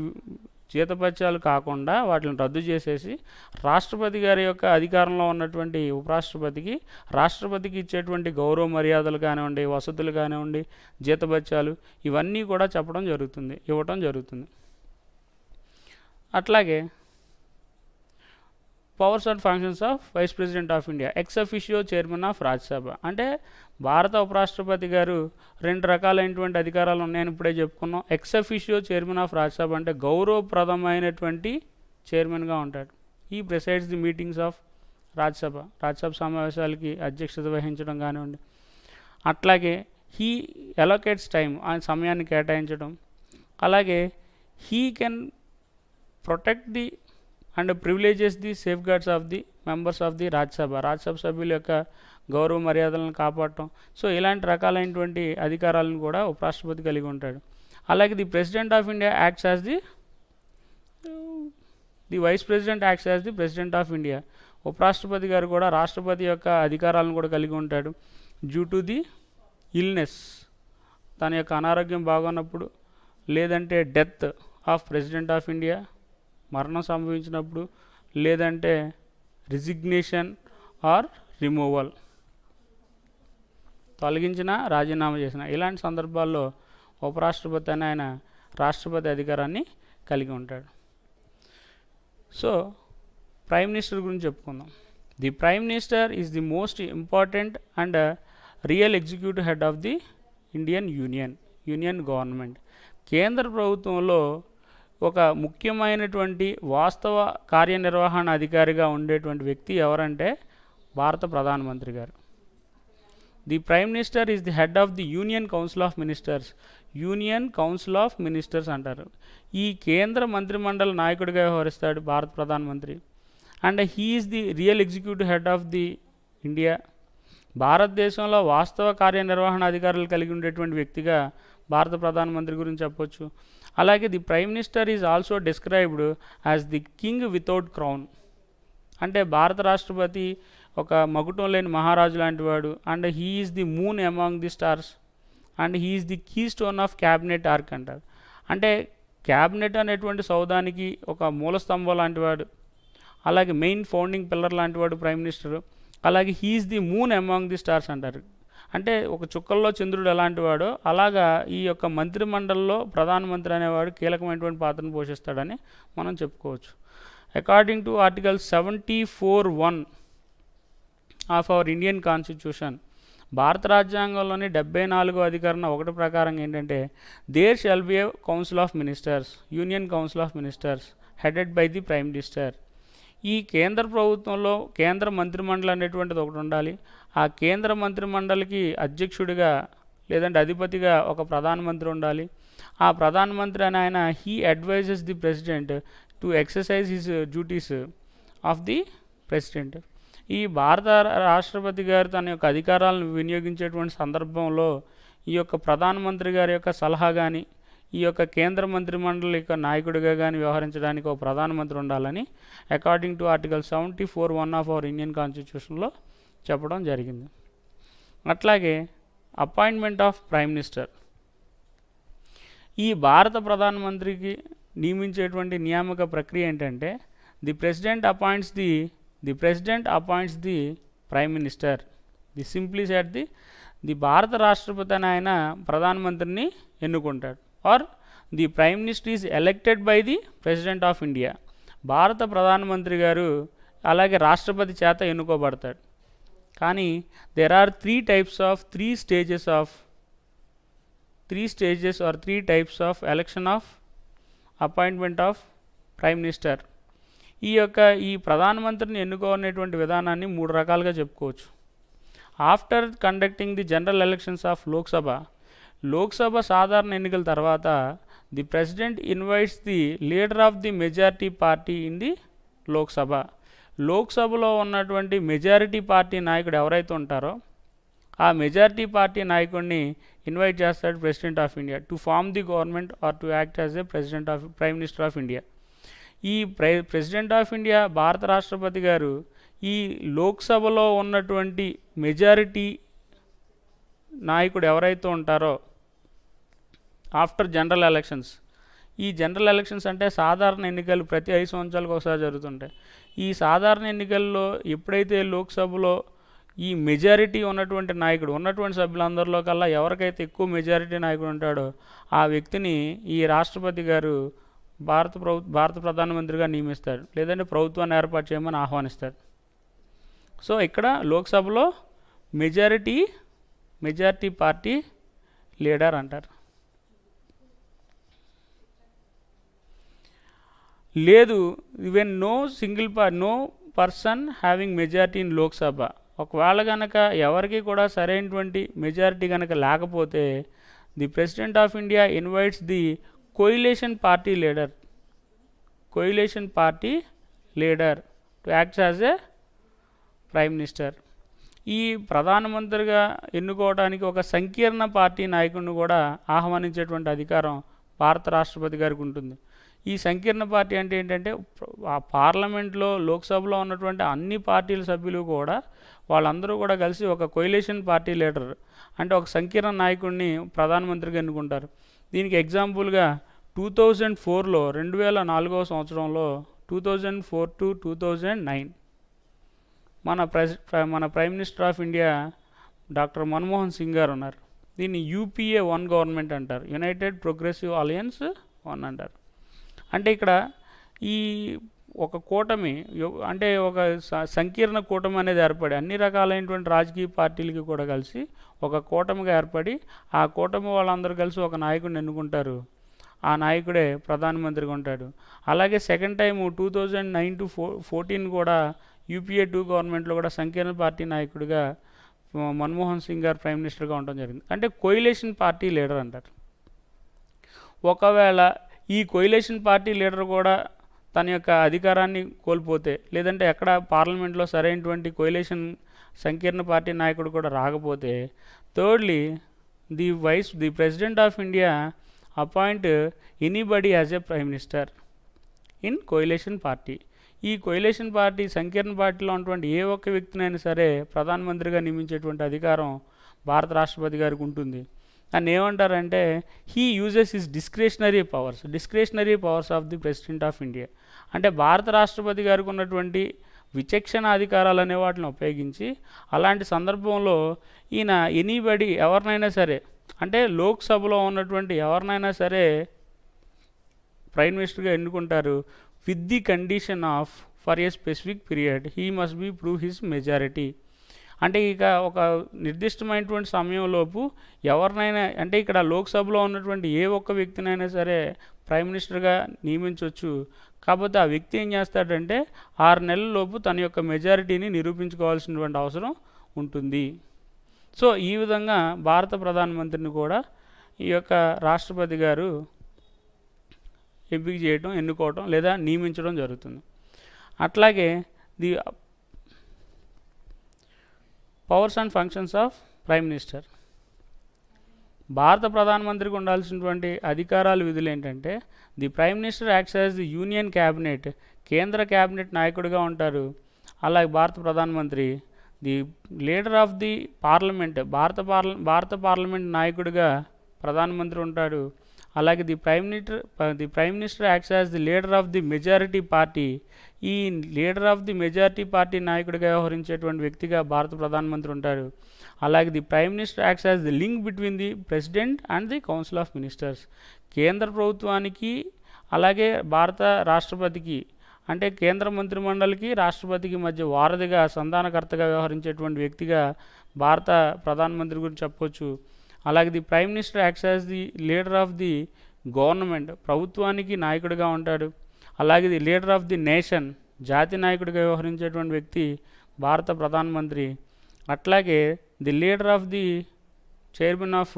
జీతపత్యాలు కాకుండా వాటిని రద్దు చేసేసి, రాష్ట్రపతి గారి యొక్క అధికారంలో ఉన్నటువంటి ఉపరాష్ట్రపతికి రాష్ట్రపతికి ఇచ్చేటువంటి గౌరవ మర్యాదలు కానివ్వండి, వసతులు కానివ్వండి, జీతభత్యాలు ఇవన్నీ కూడా ఇవ్వటం జరుగుతుంది. అట్లాగే powers and functions of vice president of India, X officio chairman of Rajya Sabha. అంటే భారత ఉపరాష్ట్రపతి గారు 2 రకాలైనటువంటి అధికారాలు ఉన్నాయని ఇప్పుడే చెప్పుకున్నాం. Ex officio chairman of Rajya Sabha అంటే గౌరవప్రదమైనటువంటి చైర్మన్గా ఉంటాడు. ఈ presides the meetings of Rajya Sabha సమావేశాలకి అధ్యక్షత వహించడం కానివ్వండి. అట్లాగే హీ అలొకేట్స్ టైం, ఆయన సమయాన్ని కేటాయించడం. అలాగే he can protect the and privileges the safe guards of the members of the Rajya Sabha సభ్యుల యొక్క గౌరవ మర్యాదలను కాపాడటం. సో ఇలాంటి రకాలైనటువంటి అధికారాలను కూడా ఉపరాష్ట్రపతి కలిగి ఉంటాడు. అలాగే the president of India acts as the vice president acts as the president of India. ఉపరాష్ట్రపతి గారు కూడా రాష్ట్రపతి యొక్క అధికారాలను కూడా కలిగి ఉంటాడు. డ్యూ టు ది ఇల్నెస్, తన యొక్క అనారోగ్యం బాగున్నప్పుడు, లేదంటే death of president of India, మరణం సంభవించినప్పుడు, లేదంటే రిజిగ్నేషన్ ఆర్ రిమూవల్, తొలగించిన, రాజీనామా చేసిన, ఇలాంటి సందర్భాల్లో ఉపరాష్ట్రపతి అని ఆయన రాష్ట్రపతి అధికారాన్ని కలిగి ఉంటాడు. సో ప్రైమ్ మినిస్టర్ గురించి చెప్పుకుందాం. The prime minister is the most important and real executive head of the Indian union government. కేంద్ర ప్రభుత్వంలో ఒక ముఖ్యమైనటువంటి వాస్తవ కార్యనిర్వహణ అధికారిగా ఉండేటువంటి వ్యక్తి ఎవరంటే భారత ప్రధానమంత్రి గారు. The prime minister is the head of the union council of ministers అంటారు. ఈ కేంద్ర మంత్రిమండలి నాయకుడిగా వ్యవహరిస్తాడు భారత ప్రధానమంత్రి. And he is the real executive head of the India. భారతదేశంలో వాస్తవ కార్యనిర్వహణ అధికారులు కలిగి ఉండేటువంటి వ్యక్తిగా భారత ప్రధానమంత్రి గురించి చెప్పొచ్చు. అలాగే the prime minister is also described as the king without crown. అంటే భారత రాష్ట్రపతి ఒక మకుటం లేని మహారాజు లాంటి వాడు. And he is the moon among the stars and he is the keystone of cabinet arch అంటారు. అంటే క్యాబినెట్ అనేటువంటి సౌధానికి ఒక మూల స్తంభం లాంటివాడు, అలాగే మెయిన్ ఫౌండింగ్ పిల్లర్ లాంటివాడు ప్రైమ్ మినిస్టర్. అలాగే he is the moon among the stars అంటారు. అంటే ఒక చుక్కల్లో చంద్రుడు ఎలాంటి వాడో అలాగా ఈ యొక్క మంత్రిమండలిలో ప్రధానమంత్రి అనేవాడు కీలకమైనటువంటి పాత్రను పోషిస్తాడని మనం చెప్పుకోవచ్చు. According to article 74(1) of our Indian constitution, భారత రాజ్యాంగంలోని 74వ అధికరణ 1 ప్రకారం ఏంటంటే there shall be a council of ministers, union council of ministers headed by the prime minister. ఈ కేంద్ర ప్రభుత్వంలో కేంద్ర మంత్రిమండలి అనేటువంటిది ఒకటి ఉండాలి. ఆ కేంద్ర మంత్రిమండలికి అధ్యక్షుడిగా లేదంటే అధిపతిగా ఒక ప్రధానమంత్రి ఉండాలి. ఆ ప్రధానమంత్రి అని ఆయన he advises the president to exercise his duties of the president. ఈ భారత రాష్ట్రపతి గారు తన యొక్క అధికారాలను వినియోగించేటువంటి సందర్భంలో ఈ యొక్క ప్రధానమంత్రి గారి యొక్క సలహా కానీ ఈ యొక్క కేంద్ర మంత్రిమండలి యొక్క నాయకుడిగా కానీ వ్యవహరించడానికి ఒక ప్రధానమంత్రి ఉండాలని according to article 74(1) of our Indian కాన్స్టిట్యూషన్లో చెప్పడం జరిగింది. అట్లాగే అపాయింట్మెంట్ ఆఫ్ ప్రైమ్ మినిస్టర్, ఈ భారత ప్రధానమంత్రికి నియమించేటువంటి నియామక ప్రక్రియ ఏంటంటే the president appoints the prime minister. The simply said the భారత రాష్ట్రపతి అని ఆయన ప్రధానమంత్రిని ఎన్నుకుంటాడు. Or the prime minister is elected by the president of India. భారత ప్రధానమంత్రి గారు అలాగే రాష్ట్రపతి చేత ఎన్నుకోబడతాడు. కానీ there are three types of election of appointment of prime minister. ఈ ప్రధానమంత్రిని ఎన్నుకోనేటువంటి విధానాన్ని 3 రకాలుగా చెప్పుకోవచ్చు. After conducting the general elections of Lok Sabha సాధారణ ఎన్నికల తర్వాత the president invites the leader of the majority party in the లోక్సభలో ఉన్నటువంటి మెజారిటీ పార్టీ నాయకుడు ఎవరైతే ఉంటారో ఆ మెజారిటీ పార్టీ నాయకుడిని ఇన్వైట్ చేస్తాడు president of India to form the government or to act as a prime minister of India. ఈ president of India భారత రాష్ట్రపతి గారు ఈ లోక్సభలో ఉన్నటువంటి మెజారిటీ నాయకుడు ఎవరైతే ఉంటారో ఆఫ్టర్ జనరల్ ఎలక్షన్స్, ఈ జనరల్ ఎలక్షన్స్ అంటే సాధారణ ఎన్నికలు ప్రతి 5 సంవత్సరాలకు ఒకసారి జరుగుతుంటాయి. ఈ సాధారణ ఎన్నికల్లో ఎప్పుడైతే లోక్సభలో ఈ మెజారిటీ ఉన్నటువంటి సభ్యులందరిలో కల్లా ఎవరికైతే ఎక్కువ మెజారిటీ నాయకుడు ఉంటాడో ఆ వ్యక్తిని ఈ రాష్ట్రపతి గారు భారత ప్రధానమంత్రిగా నియమిస్తాడు, లేదంటే ప్రభుత్వాన్ని ఏర్పాటు చేయమని ఆహ్వానిస్తాడు. సో ఇక్కడ లోక్సభలో మెజారిటీ పార్టీ లీడర్ అంటారు. లేదు even know person having majority in Lok Sabha, ఒకవేళ కనుక ఎవరికి కూడా సరైనటువంటి మెజారిటీ కనుక లేకపోతే the president of India invites the coalition party leader to act as a prime minister. ఈ ప్రధానమంత్రిగా ఎన్నుకోవడానికి ఒక సంకీర్ణ పార్టీ నాయకుడిని కూడా ఆహ్వానించేటువంటి అధికారం భారత రాష్ట్రపతి గారికి ఉంటుంది. ఈ సంకీర్ణ పార్టీ అంటే ఏంటంటే ఆ పార్లమెంట్లో లోక్సభలో ఉన్నటువంటి అన్ని పార్టీల సభ్యులు కూడా వాళ్ళందరూ కూడా కలిసి ఒక కోయిలేషన్ పార్టీ లీడర్ అంటే ఒక సంకీర్ణ నాయకుడిని ప్రధానమంత్రిగా ఎన్నుకుంటారు. దీనికి ఎగ్జాంపుల్గా 2004లో 2004వ సంవత్సరంలో 2004 to 2009 మన prime minister of India doctor Manmohan Singh గారు ఉన్నారు. దీన్ని యూపీఏ 1 గవర్నమెంట్ అంటారు, యునైటెడ్ ప్రోగ్రెసివ్ అలయన్స్ 1 అంటారు. అంటే ఇక్కడ ఈ ఒక కూటమి అంటే ఒక సంకీర్ణ కూటమి అనేది ఏర్పడి అన్ని రకాలైనటువంటి రాజకీయ పార్టీలకి కూడా కలిసి ఒక కూటమిగా ఏర్పడి ఆ కూటమి వాళ్ళందరూ కలిసి ఒక నాయకుడిని ఎన్నుకుంటారు. ఆ నాయకుడే ప్రధానమంత్రిగా ఉంటాడు. అలాగే సెకండ్ టైం 2009 to 14 కూడా యూపీఏ 2 గవర్నమెంట్లో కూడా సంకీర్ణ పార్టీ నాయకుడిగా మన్మోహన్ సింగ్ గారు ప్రైమ్ మినిస్టర్గా ఉండడం జరిగింది. అంటే కోయిలేషన్ పార్టీ లీడర్ అంటారు. ఒకవేళ ఈ కోయిలేషన్ పార్టీ లీడర్ కూడా తన యొక్క అధికారాన్ని కోల్పోతే, లేదంటే ఎక్కడ పార్లమెంట్లో సరైనటువంటి కోయిలేషన్ సంకీర్ణ పార్టీ నాయకుడు కూడా రాకపోతే, thirdly the president of India appoint anybody as a prime minister in coalition party. ఈ కోయిలేషన్ పార్టీ సంకీర్ణ పార్టీలో ఉన్నటువంటి ఏ ఒక్క వ్యక్తినైనా సరే ప్రధానమంత్రిగా నియమించేటువంటి అధికారం భారత రాష్ట్రపతి గారికి ఉంటుంది. దాన్ని ఏమంటారంటే he uses his discretionary powers of the president of India. అంటే భారత రాష్ట్రపతి గారికి ఉన్నటువంటి విచక్షణ అధికారాలు అనే వాటిని ఉపయోగించి అలాంటి సందర్భంలో ఈయన ఎనీబడి ఎవరినైనా సరే, అంటే లోక్సభలో ఉన్నటువంటి ఎవరినైనా సరే ప్రైమ్ మినిస్టర్గా ఎన్నుకుంటారు with the condition of for a specific period he must be prove his majority. అంటే ఇక ఒక నిర్దిష్టమైనటువంటి సమయంలోపు ఎవరినైనా, అంటే ఇక్కడ లోక్సభలో ఉన్నటువంటి ఏ ఒక్క వ్యక్తినైనా సరే ప్రైమ్ మినిస్టర్గా నియమించవచ్చు. కాకపోతే ఆ వ్యక్తి ఏం చేస్తాడంటే 6 నెలల లోపు తన యొక్క మెజారిటీని నిరూపించుకోవాల్సినటువంటి అవసరం ఉంటుంది. సో ఈ విధంగా భారత ప్రధానమంత్రిని కూడా ఈ యొక్క రాష్ట్రపతి గారు ఎంపిక చేయడం, ఎన్నుకోవటం లేదా నియమించడం జరుగుతుంది. అట్లాగే the powers and functions of prime minister. భారత ప్రధానమంత్రికి ఉండాల్సినటువంటి అధికారాలు, విధులు ఏంటంటే the prime minister acts as the union cabinet, కేంద్ర క్యాబినెట్ నాయకుడిగా ఉంటారు. అలాగే భారత ప్రధానమంత్రి the leader of the parliament, భారత పార్లమెంట్ నాయకుడిగా ప్రధానమంత్రి ఉంటాడు. అలాగే the prime minister acts as the leader of the majority party. ఈ leader of the majority party నాయకుడిగా వ్యవహరించేటువంటి వ్యక్తిగా భారత ప్రధానమంత్రి ఉంటారు. అలాగే the prime minister acts as the link between the president and the council of ministers. కేంద్ర ప్రభుత్వానికి అలాగే భారత రాష్ట్రపతికి, అంటే కేంద్ర మంత్రిమండలికి రాష్ట్రపతికి మధ్య వారధిగా, సంధానకర్తగా వ్యవహరించేటువంటి వ్యక్తిగా భారత ప్రధానమంత్రి గురించి చెప్పవచ్చు. అలాగే the prime minister acts as the leader of the government, ప్రభుత్వానికి నాయకుడిగా ఉంటాడు. అలాగే the leader of the nation, జాతి నాయకుడిగా వ్యవహరించేటువంటి వ్యక్తి భారత ప్రధానమంత్రి. అట్లాగే the leader of the chairman of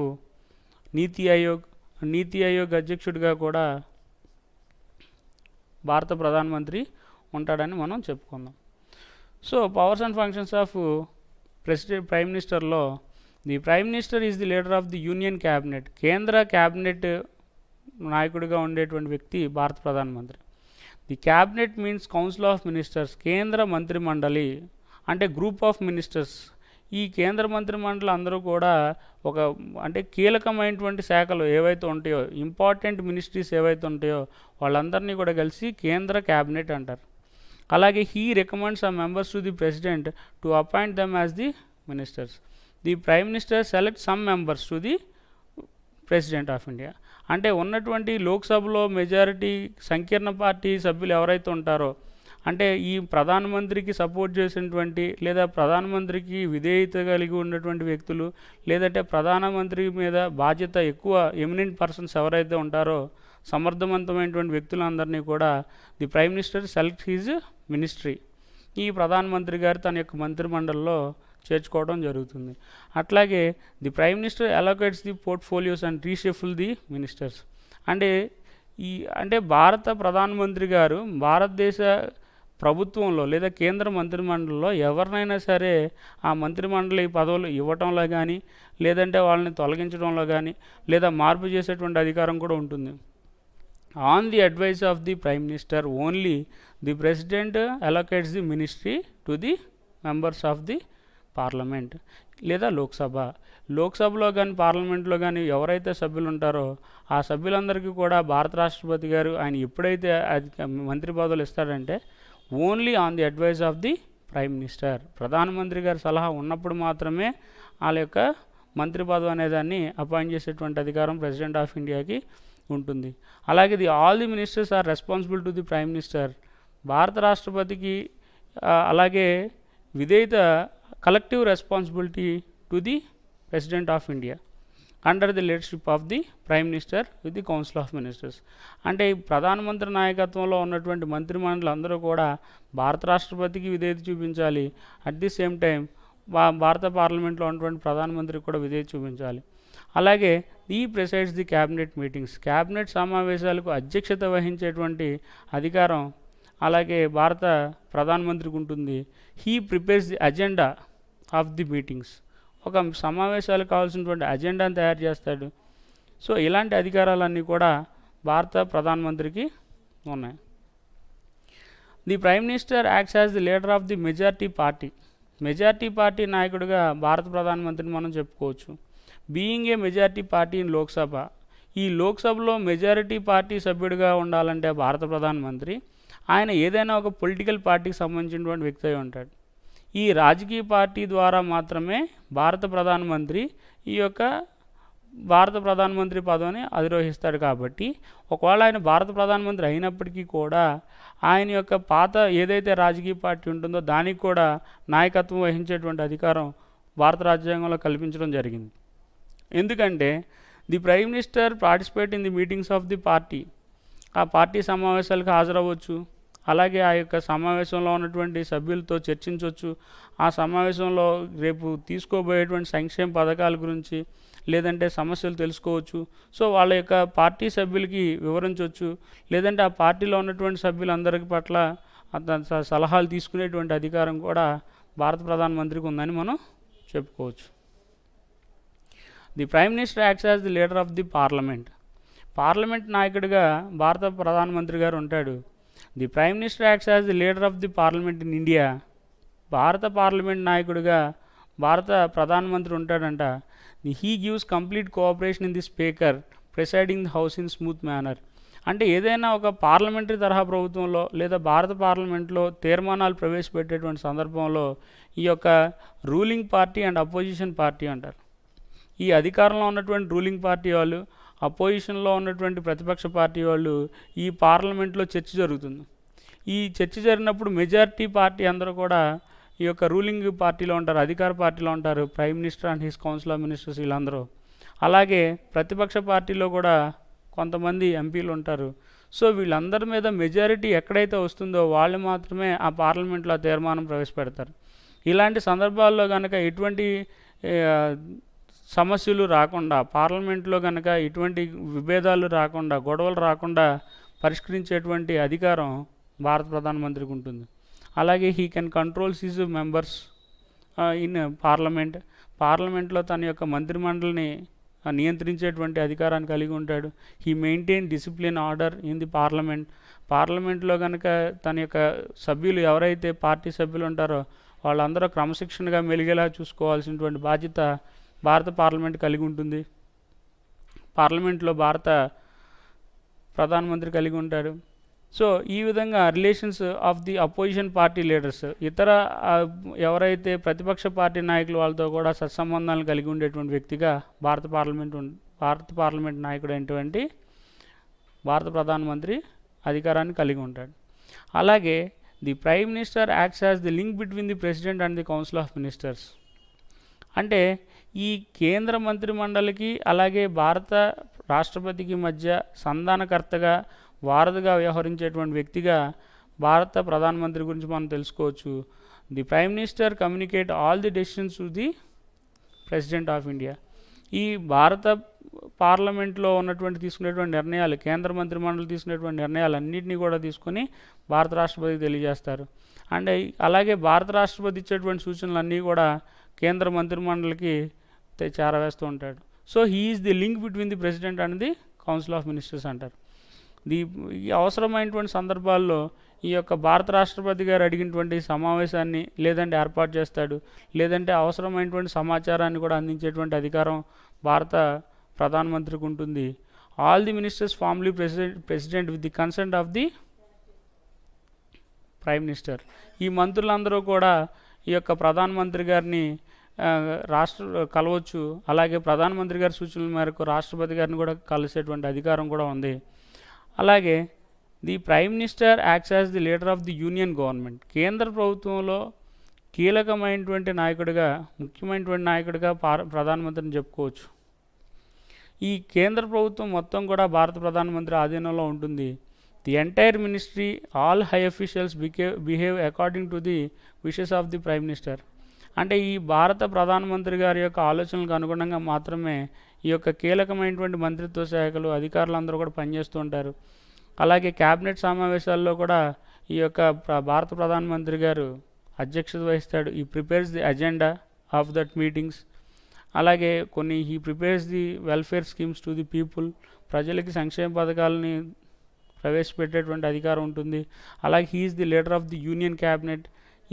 NITI Aayog అధ్యక్షుడిగా కూడా భారత ప్రధానమంత్రి ఉంటాడని మనం చెప్పుకుందాం. So powers and functions of prime మినిస్టర్లో the prime minister is the leader of the union cabinet, కేంద్ర క్యాబినెట్ నాయకుడిగా ఉండేటువంటి వ్యక్తి భారత ప్రధానమంత్రి. The cabinet means council of ministers, కేంద్ర మంత్రిమండలి అంటే గ్రూప్ ఆఫ్ మినిస్టర్స్. ఈ కేంద్ర మంత్రిమండలి అందరూ కూడా అంటే కీలకమైనటువంటి శాఖలు ఏవైతే ఉంటాయో, ఇంపార్టెంట్ మినిస్ట్రీస్ ఏవైతే ఉంటాయో వాళ్ళందరినీ కూడా కలిసి కేంద్ర క్యాబినెట్ అంటారు. అలాగే హీ రికమెండ్స్ ఆ members to the president to appoint them as the ministers. The prime minister select some members to the president of India. అంటే ఉన్నటువంటి లోక్సభలో మెజారిటీ సంకీర్ణ పార్టీ సభ్యులు ఎవరైతే ఉంటారో, అంటే ఈ ప్రధానమంత్రికి సపోర్ట్ చేసినటువంటి లేదా ప్రధానమంత్రికి విధేయత కలిగి ఉన్నటువంటి వ్యక్తులు, లేదంటే ప్రధానమంత్రి మీద బాధ్యత ఎక్కువ ఎమినెంట్ పర్సన్స్ ఎవరైతే ఉంటారో, సమర్థవంతమైనటువంటి వ్యక్తులందరినీ కూడా the prime minister select his ministry, ఈ ప్రధానమంత్రి గారు తన యొక్క మంత్రిమండలిలో చేర్చుకోవడం జరుగుతుంది. అట్లాగే the prime minister allocates the portfolios and reshuffle the ministers. అంటే భారత ప్రధానమంత్రి గారు భారతదేశ ప్రభుత్వంలో లేదా కేంద్ర మంత్రిమండలిలో ఎవరినైనా సరే ఆ మంత్రిమండలి పదవులు ఇవ్వటంలో కానీ, లేదంటే వాళ్ళని తొలగించడంలో కానీ, లేదా మార్పు చేసేటువంటి అధికారం కూడా ఉంటుంది. On the advice of the prime minister only the president allocates the ministry to the members of the parliament లేదా లోక్సభలో కానీ పార్లమెంట్లో కానీ ఎవరైతే సభ్యులు ఉంటారో ఆ సభ్యులందరికీ కూడా భారత రాష్ట్రపతి గారు ఆయన ఎప్పుడైతే మంత్రి పదవులు ఇస్తాడంటే only on the advice of the prime minister, ప్రధానమంత్రి గారి సలహా ఉన్నప్పుడు మాత్రమే వాళ్ళ యొక్క మంత్రి పదవి అనేదాన్ని అపాయింట్ చేసేటువంటి అధికారం ప్రెసిడెంట్ ఆఫ్ ఇండియాకి ఉంటుంది. అలాగే all the ministers are responsible to the prime minister. భారత రాష్ట్రపతికి అలాగే విధేయత collective responsibility to the president of India under the leadership of the prime minister with the council of ministers. అంటే ఈ ప్రధానమంత్రి నాయకత్వంలో ఉన్నటువంటి మంత్రిమండలి అందరూ కూడా భారత రాష్ట్రపతికి విధేయత చూపించాలి. అట్ ది సేమ్ టైం భారత పార్లమెంట్లో ఉన్నటువంటి ప్రధానమంత్రికి కూడా విధేయత చూపించాలి. అలాగే ఈ presides the cabinet meetings. Cabinet సమావేశాలకు అధ్యక్షత వహించేటువంటి అధికారం అలాగే భారత ప్రధానమంత్రికి ఉంటుంది. He prepares the agenda of the meetings. ఒక సమావేశాలకు కావాల్సినటువంటి అజెండాను తయారు చేస్తాడు. సో ఇలాంటి అధికారాలన్నీ కూడా భారత ప్రధానమంత్రికి ఉన్నాయి. The prime minister acts as the leader of the majority party. Majority party నాయకుడిగా భారత ప్రధానమంత్రిని మనం చెప్పుకోవచ్చు. Being a majority party in Lok Sabha. ఈ లోక్సభలో మెజారిటీ పార్టీ సభ్యుడిగా ఉండాలంటే భారత ప్రధానమంత్రి ఆయన ఏదైనా ఒక పొలిటికల్ పార్టీకి సంబంధించినటువంటి వ్యక్తి అయి ఉంటాడు. ఈ రాజకీయ పార్టీ ద్వారా మాత్రమే భారత ప్రధానమంత్రి ఈ యొక్క భారత ప్రధానమంత్రి పదవిని అధిరోహిస్తాడు. కాబట్టి ఒకవేళ ఆయన భారత ప్రధానమంత్రి అయినప్పటికీ కూడా ఆయన యొక్క పాత ఏదైతే రాజకీయ పార్టీ ఉంటుందో దానికి కూడా నాయకత్వం వహించేటువంటి అధికారం భారత రాజ్యాంగంలో కల్పించడం జరిగింది. ఎందుకంటే the prime minister participate in the meetings of the party. ఆ పార్టీ సమావేశాలకు హాజరవ్వచ్చు. అలాగే ఆ యొక్క సమావేశంలో ఉన్నటువంటి సభ్యులతో చర్చించవచ్చు. ఆ సమావేశంలో రేపు తీసుకోబోయేటువంటి సంక్షేమ పథకాల గురించి లేదంటే సమస్యలు తెలుసుకోవచ్చు. సో వాళ్ళ యొక్క పార్టీ సభ్యులకి వివరించవచ్చు. లేదంటే ఆ పార్టీలో ఉన్నటువంటి సభ్యులందరి పట్ల సలహాలు తీసుకునేటువంటి అధికారం కూడా భారత ప్రధానమంత్రికి ఉందని మనం చెప్పుకోవచ్చు. The prime minister acts as the leader of the parliament. Parliament నాయకుడిగా భారత ప్రధానమంత్రి గారు ఉంటాడు. The prime minister acts as the leader of the parliament in India. భారత పార్లమెంట్ నాయకుడిగా భారత ప్రధానమంత్రి ఉంటాడంట. He gives complete cooperation in the speaker presiding the house in smooth manner. అంటే ఏదైనా ఒక పార్లమెంటరీ తరహా ప్రభుత్వంలో లేదా భారత పార్లమెంట్లో తీర్మానాలు ప్రవేశపెట్టేటువంటి సందర్భంలో ఈ యొక్క ruling party and opposition party అంటారు. ఈ అధికారంలో ఉన్నటువంటి రూలింగ్ పార్టీ వాళ్ళు, అపోజిషన్లో ఉన్నటువంటి ప్రతిపక్ష పార్టీ వాళ్ళు ఈ పార్లమెంట్లో చర్చ జరుగుతుంది. ఈ చర్చ జరిగినప్పుడు మెజారిటీ పార్టీ అందరూ కూడా ఈ యొక్క రూలింగ్ పార్టీలో ఉంటారు, అధికార పార్టీలో ఉంటారు. Prime minister and his council of ministers వీళ్ళందరూ. అలాగే ప్రతిపక్ష పార్టీలో కూడా కొంతమంది ఎంపీలు ఉంటారు. సో వీళ్ళందరి మీద మెజారిటీ ఎక్కడైతే వస్తుందో వాళ్ళు మాత్రమే ఆ పార్లమెంట్లో తీర్మానం ప్రవేశపెడతారు. ఇలాంటి సందర్భాల్లో కనుక ఎటువంటి సమస్యలు రాకుండా, పార్లమెంట్లో కనుక ఎటువంటి విభేదాలు రాకుండా, గొడవలు రాకుండా పరిష్కరించేటువంటి అధికారం భారత ప్రధానమంత్రికి ఉంటుంది. అలాగే he can controls his members in parliament. పార్లమెంట్లో తన యొక్క మంత్రిమండలిని నియంత్రించేటువంటి అధికారాన్ని కలిగి ఉంటాడు. He maintain discipline order in the parliament. పార్లమెంట్లో కనుక తన యొక్క సభ్యులు ఎవరైతే పార్టీ సభ్యులు ఉంటారో వాళ్ళందరూ క్రమశిక్షణగా మెలిగేలా చూసుకోవాల్సినటువంటి బాధ్యత భారత పార్లమెంట్ కలిగి ఉంటుంది. పార్లమెంట్లో భారత ప్రధానమంత్రి కలిగి ఉంటాడు. సో ఈ విధంగా relations of the opposition party leaders, ఇతర ఎవరైతే ప్రతిపక్ష పార్టీ నాయకులు వాళ్ళతో కూడా సత్సంబంధాలను కలిగి ఉండేటువంటి వ్యక్తిగా భారత పార్లమెంట్ నాయకుడు అయినటువంటి భారత ప్రధానమంత్రి అధికారాన్ని కలిగి ఉంటాడు. అలాగే the prime minister acts as the link between the president and the council of ministers. అంటే ఈ కేంద్ర మంత్రిమండలికి అలాగే భారత రాష్ట్రపతికి మధ్య సంధానకర్తగా, వారధిగా వ్యవహరించేటువంటి వ్యక్తిగా భారత ప్రధానమంత్రి గురించి మనం తెలుసుకోవచ్చు. The prime minister communicate all the decisions to the president of India. ఈ భారత పార్లమెంట్లో ఉన్నటువంటి తీసుకునేటువంటి నిర్ణయాలు, కేంద్ర మంత్రిమండలి తీసుకునేటువంటి నిర్ణయాలు అన్నింటినీ కూడా తీసుకొని భారత రాష్ట్రపతికి తెలియజేస్తారు. అండ్ అలాగే భారత రాష్ట్రపతి ఇచ్చేటువంటి సూచనలు కూడా కేంద్ర మంత్రిమండలికి చేరవేస్తూ ఉంటాడు. So he is the link between the president and the council of ministers అంటారు. ఈ అవసరమైనటువంటి సందర్భాల్లో ఈ యొక్క భారత రాష్ట్రపతి గారు అడిగినటువంటి సమావేశాన్ని లేదంటే ఏర్పాటు చేస్తాడు, లేదంటే అవసరమైనటువంటి సమాచారాన్ని కూడా అందించేటువంటి అధికారం భారత ప్రధానమంత్రికి ఉంటుంది. All the ministers firmly president with the consent of the prime minister. ఈ మంత్రులందరూ కూడా ఈ యొక్క ప్రధానమంత్రి గారిని ఆ, రాష్ట్ర కలవచ్చు. అలాగే ప్రధానమంత్రి గారి సూచనల మేరకు రాష్ట్రపతి గారిని కూడా కలిసేటువంటి అధికారం కూడా ఉంది. అలాగే the prime minister acts as the leader of the union government. కేంద్ర ప్రభుత్వంలో కీలకమైనటువంటి నాయకుడిగా, ముఖ్యమైనటువంటి నాయకుడిగా ప్రధానమంత్రిని చెప్పుకోవచ్చు. ఈ కేంద్ర ప్రభుత్వం మొత్తం కూడా భారత ప్రధానమంత్రి ఆధీనంలో ఉంటుంది. The entire ministry, all high officials behave according to the wishes of the prime minister. అంటే ఈ భారత ప్రధానమంత్రి గారి యొక్క ఆలోచనలకు అనుగుణంగా మాత్రమే ఈ యొక్క కీలకమైనటువంటి మంత్రిత్వ శాఖలు, అధికారులందరూ కూడా పనిచేస్తూ ఉంటారు. అలాగే క్యాబినెట్ సమావేశాల్లో కూడా ఈ యొక్క భారత ప్రధానమంత్రి గారు అధ్యక్షత వహిస్తాడు. ఈ prepares the agenda of that meetings. అలాగే కొన్ని he prepares the welfare schemes to the people. ప్రజలకి సంక్షేమ పథకాలని ప్రవేశపెట్టేటువంటి అధికారం ఉంటుంది. అలాగే he is the leader of the union cabinet.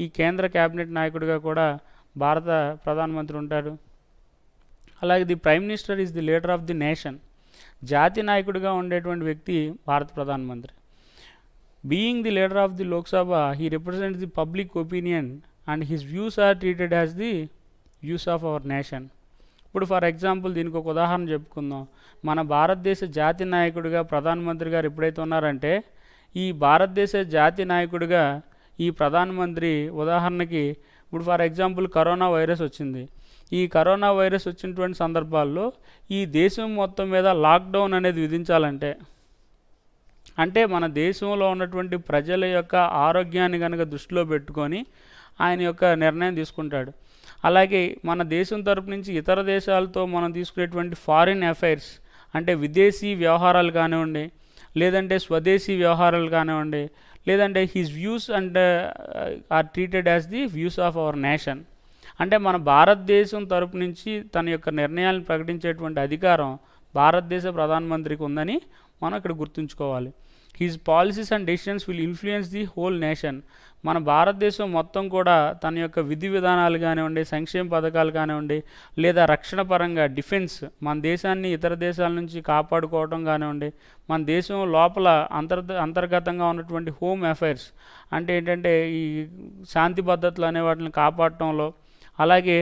ఈ కేంద్ర క్యాబినెట్ నాయకుడిగా కూడా భారత ప్రధానమంత్రి ఉంటాడు. అలాగే the prime minister is the leader of the nation. జాతి నాయకుడిగా ఉండేటువంటి వ్యక్తి భారత ప్రధానమంత్రి. Being the leader of the Lok Sabha, he represents the public opinion and his views are treated as the views of our nation. ఇప్పుడు ఫర్ ఎగ్జాంపుల్ దీనికి ఒక ఉదాహరణ చెప్పుకుందాం. మన భారతదేశ జాతి నాయకుడిగా ప్రధానమంత్రి గారు ఎప్పుడైతే ఉన్నారంటే, ఈ భారతదేశ జాతి నాయకుడిగా ఈ ప్రధానమంత్రి, ఉదాహరణకి ఇప్పుడు ఫర్ ఎగ్జాంపుల్ కరోనా వైరస్ వచ్చింది. ఈ కరోనా వైరస్ వచ్చినటువంటి సందర్భాల్లో ఈ దేశం మొత్తం మీద లాక్డౌన్ అనేది విధించాలంటే, అంటే మన దేశంలో ఉన్నటువంటి ప్రజల యొక్క ఆరోగ్యాన్ని కనుక దృష్టిలో పెట్టుకొని ఆయన యొక్క నిర్ణయం తీసుకుంటాడు. అలాగే మన దేశం తరపు నుంచి ఇతర దేశాలతో మనం తీసుకునేటువంటి ఫారిన్ అఫైర్స్, అంటే విదేశీ వ్యవహారాలు కానివ్వండి, లేదంటే స్వదేశీ వ్యవహారాలు కానివ్వండి, లేదంటే his views and are treated as the views of our nation. అంటే మన భారతదేశం తరపు నుంచి తన యొక్క నిర్ణయాలను ప్రకటించేటువంటి అధికారం భారతదేశ ప్రధానమంత్రికి ఉందని మనం ఇక్కడ గుర్తుంచుకోవాలి. His policies and decisions will influence the whole nation. మన భారతదేశం మొత్తం కూడా తన యొక్క విధి విధానాలు కానివ్వండి, సంక్షేమ పథకాలు కానివ్వండి, లేదా రక్షణ పరంగా డిఫెన్స్, మన దేశాన్ని ఇతర దేశాల నుంచి కాపాడుకోవడం కానివ్వండి, మన దేశం లోపల అంతర్గతంగా ఉన్నటువంటి హోమ్ అఫైర్స్, అంటే ఏంటంటే ఈ శాంతి భద్రతలు అనే వాటిని కాపాడటంలో, అలాగే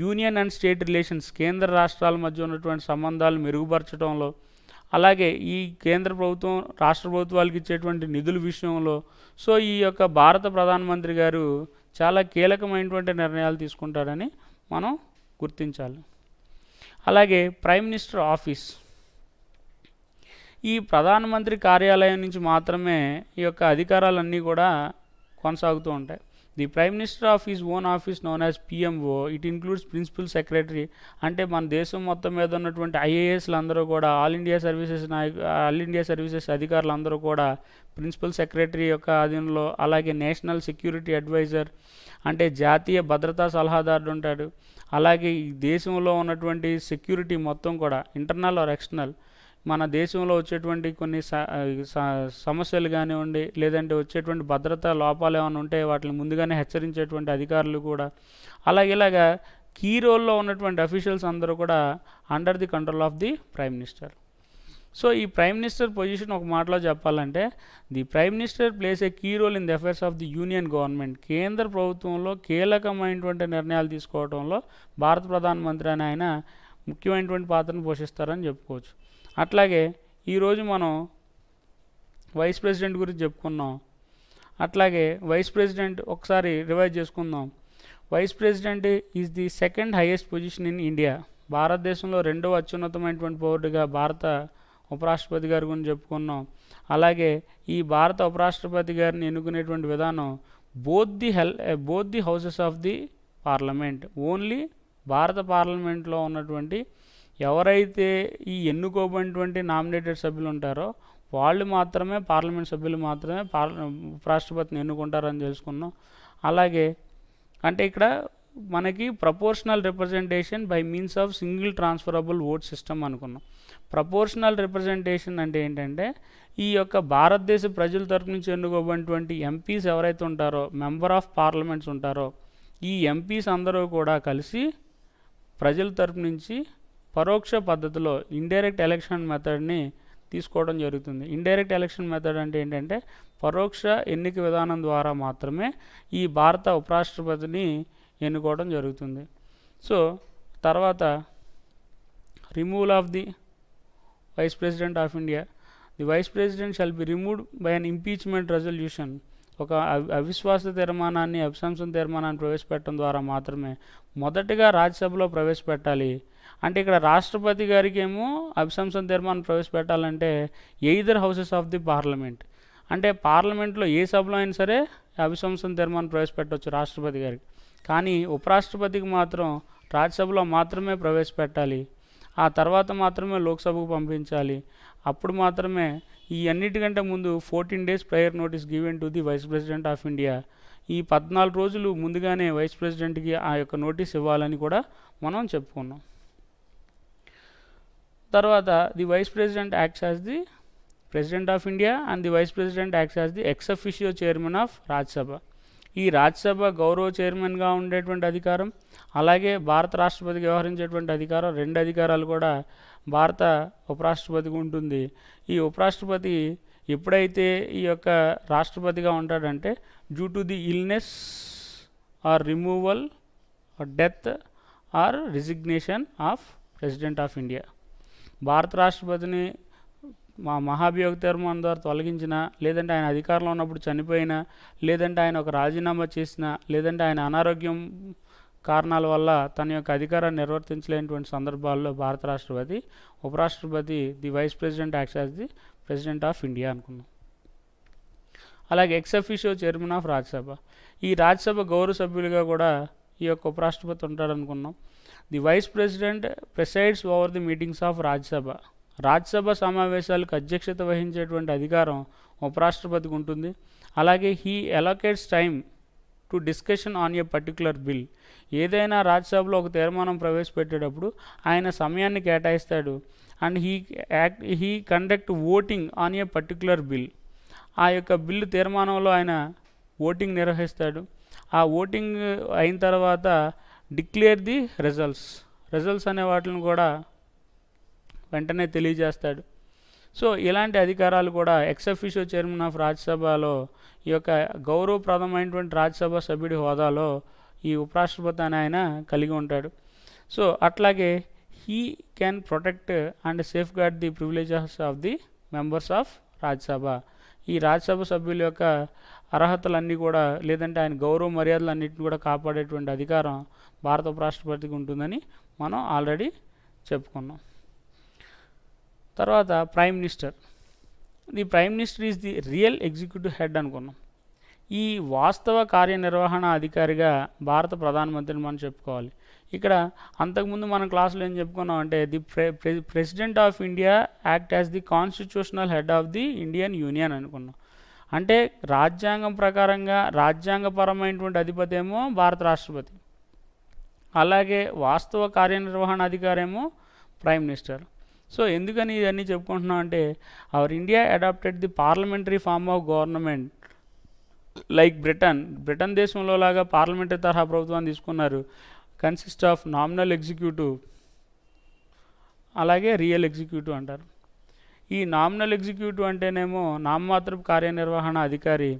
యూనియన్ అండ్ స్టేట్ రిలేషన్స్, కేంద్ర రాష్ట్రాల మధ్య ఉన్నటువంటి సంబంధాలు మెరుగుపరచడంలో, అలాగే ఈ కేంద్ర ప్రభుత్వం రాష్ట్ర ప్రభుత్వాలకు ఇచ్చేటువంటి నిధుల విషయంలో. సో ఈ యొక్క భారత ప్రధానమంత్రి గారు చాలా కీలకమైనటువంటి నిర్ణయాలు తీసుకుంటారని మనం గుర్తించాలి. అలాగే ప్రైమ్ మినిస్టర్ ఆఫీస్, ఈ ప్రధానమంత్రి కార్యాలయం నుంచి మాత్రమే ఈ యొక్క అధికారాలన్నీ కూడా కొనసాగుతూ ఉంటాయి. The prime minister of his own office known as PMO. It includes principal secretary. అంటే మన దేశం మొత్తం మీద ఉన్నటువంటి ఐఏఎస్లు అందరూ కూడా, ఆల్ ఇండియా సర్వీసెస్ అధికారులు అందరూ కూడా ప్రిన్సిపల్ సెక్రటరీ యొక్క ఆధీనంలో. అలాగే నేషనల్ సెక్యూరిటీ అడ్వైజర్, అంటే జాతీయ భద్రతా సలహాదారుడు ఉంటాడు. అలాగే ఈ దేశంలో ఉన్నటువంటి సెక్యూరిటీ మొత్తం కూడా, ఇంటర్నల్ ఆర్ ఎక్స్టర్నల్, మన దేశంలో వచ్చేటువంటి కొన్ని సమస్యలు కానివ్వండి, లేదంటే వచ్చేటువంటి భద్రతా లోపాలు ఏమైనా ఉంటే వాటిని ముందుగానే హెచ్చరించేటువంటి అధికారులు కూడా. ఇలాగా కీ రోల్లో ఉన్నటువంటి అఫీషియల్స్ అందరూ కూడా under the control of the prime minister. So ఈ ప్రైమ్ మినిస్టర్ పొజిషన్ ఒక మాటలో చెప్పాలంటే, the prime minister plays a key role in the affairs of the union government. కేంద్ర ప్రభుత్వంలో కీలకమైనటువంటి నిర్ణయాలు తీసుకోవడంలో భారత ప్రధానమంత్రి అని ఆయన ముఖ్యమైనటువంటి పాత్రను పోషిస్తారని చెప్పుకోవచ్చు. అట్లాగే ఈరోజు మనం వైస్ ప్రెసిడెంట్ గురించి చెప్పుకున్నాం. అట్లాగే వైస్ ప్రెసిడెంట్ ఒకసారి రివైజ్ చేసుకుందాం. Vice president is the second highest position in India. భారతదేశంలో రెండవ అత్యున్నతమైనటువంటి పౌరుడిగా భారత ఉపరాష్ట్రపతి గారి గురించి చెప్పుకున్నాం. అలాగే ఈ భారత ఉపరాష్ట్రపతి గారిని ఎన్నుకునేటువంటి విధానం both the houses of the parliament. Only భారత పార్లమెంట్లో ఉన్నటువంటి ఎవరైతే ఈ ఎన్నుకోబడినటువంటి నామినేటెడ్ సభ్యులు ఉంటారో వాళ్ళు మాత్రమే, పార్లమెంట్ సభ్యులు మాత్రమే ఉపరాష్ట్రపతిని ఎన్నుకుంటారని తెలుసుకున్నాం. అలాగే అంటే ఇక్కడ మనకి proportional representation by means of single transferable vote system అనుకున్నాం. ప్రపోర్షనల్ రిప్రజెంటేషన్ అంటే ఏంటంటే, ఈ యొక్క భారతదేశ ప్రజల తరపు నుంచి ఎన్నుకోబడినటువంటి ఎంపీస్ ఎవరైతే ఉంటారో, మెంబర్ ఆఫ్ పార్లమెంట్స్ ఉంటారో, ఈ ఎంపీస్ అందరూ కూడా కలిసి ప్రజల తరపు నుంచి పరోక్ష పద్ధతిలో ఇండైరెక్ట్ ఎలక్షన్ మెథడ్ని తీసుకోవడం జరుగుతుంది. ఇండైరెక్ట్ ఎలక్షన్ మెథడ్ అంటే ఏంటంటే, పరోక్ష ఎన్నిక విధానం ద్వారా మాత్రమే ఈ భారత ఉపరాష్ట్రపతిని ఎన్నుకోవడం జరుగుతుంది. సో తర్వాత removal of the vice president of India. The vice president shall be removed by an impeachment resolution. ఒక అవిశ్వాస తీర్మానాన్ని, అభిశంసన తీర్మానాన్ని ప్రవేశపెట్టడం ద్వారా మాత్రమే మొదటగా రాజ్యసభలో ప్రవేశపెట్టాలి. అంటే ఇక్కడ రాష్ట్రపతి గారికి ఏమో అభిశంసన తీర్మానం ప్రవేశపెట్టాలంటే either houses of the parliament, అంటే పార్లమెంట్లో ఏ సభలో అయినా సరే అభిశంసన తీర్మానం ప్రవేశపెట్టవచ్చు రాష్ట్రపతి గారికి. కానీ ఉపరాష్ట్రపతికి మాత్రం రాజ్యసభలో మాత్రమే ప్రవేశపెట్టాలి. ఆ తర్వాత మాత్రమే లోక్సభకు పంపించాలి. అప్పుడు మాత్రమే ఈ అన్నిటికంటే ముందు 14 days prior notice given to the vice president of India. ఈ 14 రోజులు ముందుగానే వైస్ ప్రెసిడెంట్కి ఆ యొక్క నోటీస్ ఇవ్వాలని కూడా మనం చెప్పుకున్నాం. తర్వాత the vice president acts as the president of India and the vice president acts as the ex officio chairman of Rajya Sabha. ఈ రాజ్యసభ గౌరవ చైర్మన్గా ఉండేటువంటి అధికారం, అలాగే భారత రాష్ట్రపతికి వ్యవహరించేటువంటి అధికారం, 2 అధికారాలు కూడా భారత ఉపరాష్ట్రపతికి ఉంటుంది. ఈ ఉపరాష్ట్రపతి ఎప్పుడైతే ఈ యొక్క రాష్ట్రపతిగా ఉంటాడంటే due to the illness or removal or death or resignation of president of India. భారత రాష్ట్రపతిని మహాభియోగ తీర్మానం ద్వారా తొలగించిన, లేదంటే ఆయన అధికారంలో ఉన్నప్పుడు చనిపోయినా, లేదంటే ఆయన ఒక రాజీనామా చేసిన, లేదంటే ఆయన అనారోగ్యం కారణాల వల్ల తన యొక్క అధికారాన్ని నిర్వర్తించలేనటువంటి సందర్భాల్లో భారత రాష్ట్రపతి, ఉపరాష్ట్రపతి the vice president acts as the president of India అనుకున్నాం. అలాగే X officio chairman of Rajya Sabha. ఈ రాజ్యసభ గౌరవ సభ్యులుగా కూడా ఈ యొక్క ఉపరాష్ట్రపతి ఉంటాడు అనుకున్నాం. The vice president presides over the meetings of Rajya Sabha. Rajya Sabha సమావేశాలకు అధ్యక్షత వహించేటువంటి అధికారం ఉపరాష్ట్రపతికి ఉంటుంది. అలాగే he allocates time to discussion on a particular bill. ఏదైనా రాజ్యసభలో ఒక తీర్మానం ప్రవేశపెట్టేటప్పుడు ఆయన సమయాన్ని కేటాయిస్తాడు. And he conduct voting on a particular bill. ఆ యొక్క బిల్లు తీర్మానంలో ఆయన ఓటింగ్ నిర్వహిస్తాడు. ఆ ఓటింగ్ అయిన తర్వాత డిక్లేర్ ది రిజల్ట్స్ అనే వాటిని కూడా వెంటనే తెలియజేస్తాడు. సో ఇలాంటి అధికారాలు కూడా ఎక్స్ అఫిషియో చైర్మన్ ఆఫ్ రాజ్యసభలో ఈ యొక్క గౌరవప్రదమైనటువంటి రాజ్యసభ సభ్యుడి హోదాలో ఈ ఉపరాష్ట్రపతి అని ఆయన కలిగి ఉంటాడు. సో అట్లాగే హీ క్యాన్ ప్రొటెక్ట్ అండ్ సేఫ్ గార్డ్ the privileges of the members of Rajya Sabha. ఈ రాజ్యసభ సభ్యుల యొక్క అర్హతలన్నీ కూడా, లేదంటే ఆయన గౌరవ మర్యాదలన్నింటినీ కూడా కాపాడేటువంటి అధికారం భారత ఉపరాష్ట్రపతికి ఉంటుందని మనం ఆల్రెడీ చెప్పుకున్నాం. తర్వాత prime minister. The prime minister is the real executive head అనుకున్నాం. ఈ వాస్తవ కార్యనిర్వహణ అధికారిగా భారత ప్రధానమంత్రిని మనం చెప్పుకోవాలి. ఇక్కడ అంతకుముందు మన క్లాసులో ఏం చెప్పుకున్నాం అంటే the president of India act as the constitutional head of the Indian union అనుకున్నాం. అంటే రాజ్యాంగం ప్రకారంగా రాజ్యాంగపరమైనటువంటి అధిపతి ఏమో భారత రాష్ట్రపతి, అలాగే వాస్తవ కార్యనిర్వహణ అధికారేమో ప్రైమ్ మినిస్టర్. సో ఎందుకని ఇవన్నీ చెప్పుకుంటున్నాం అంటే our India adapted the parliamentary form of government like Britain దేశంలో లాగా పార్లమెంటరీ తరహా ప్రభుత్వాన్ని తీసుకున్నారు. కన్సిస్ట్ ఆఫ్ నామినల్ ఎగ్జిక్యూటివ్, అలాగే రియల్ ఎగ్జిక్యూటివ్ అంటారు. ఈ నామినల్ ఎగ్జిక్యూటివ్ అంటేనేమో నామమాత్రపు కార్యనిర్వహణ అధికారి,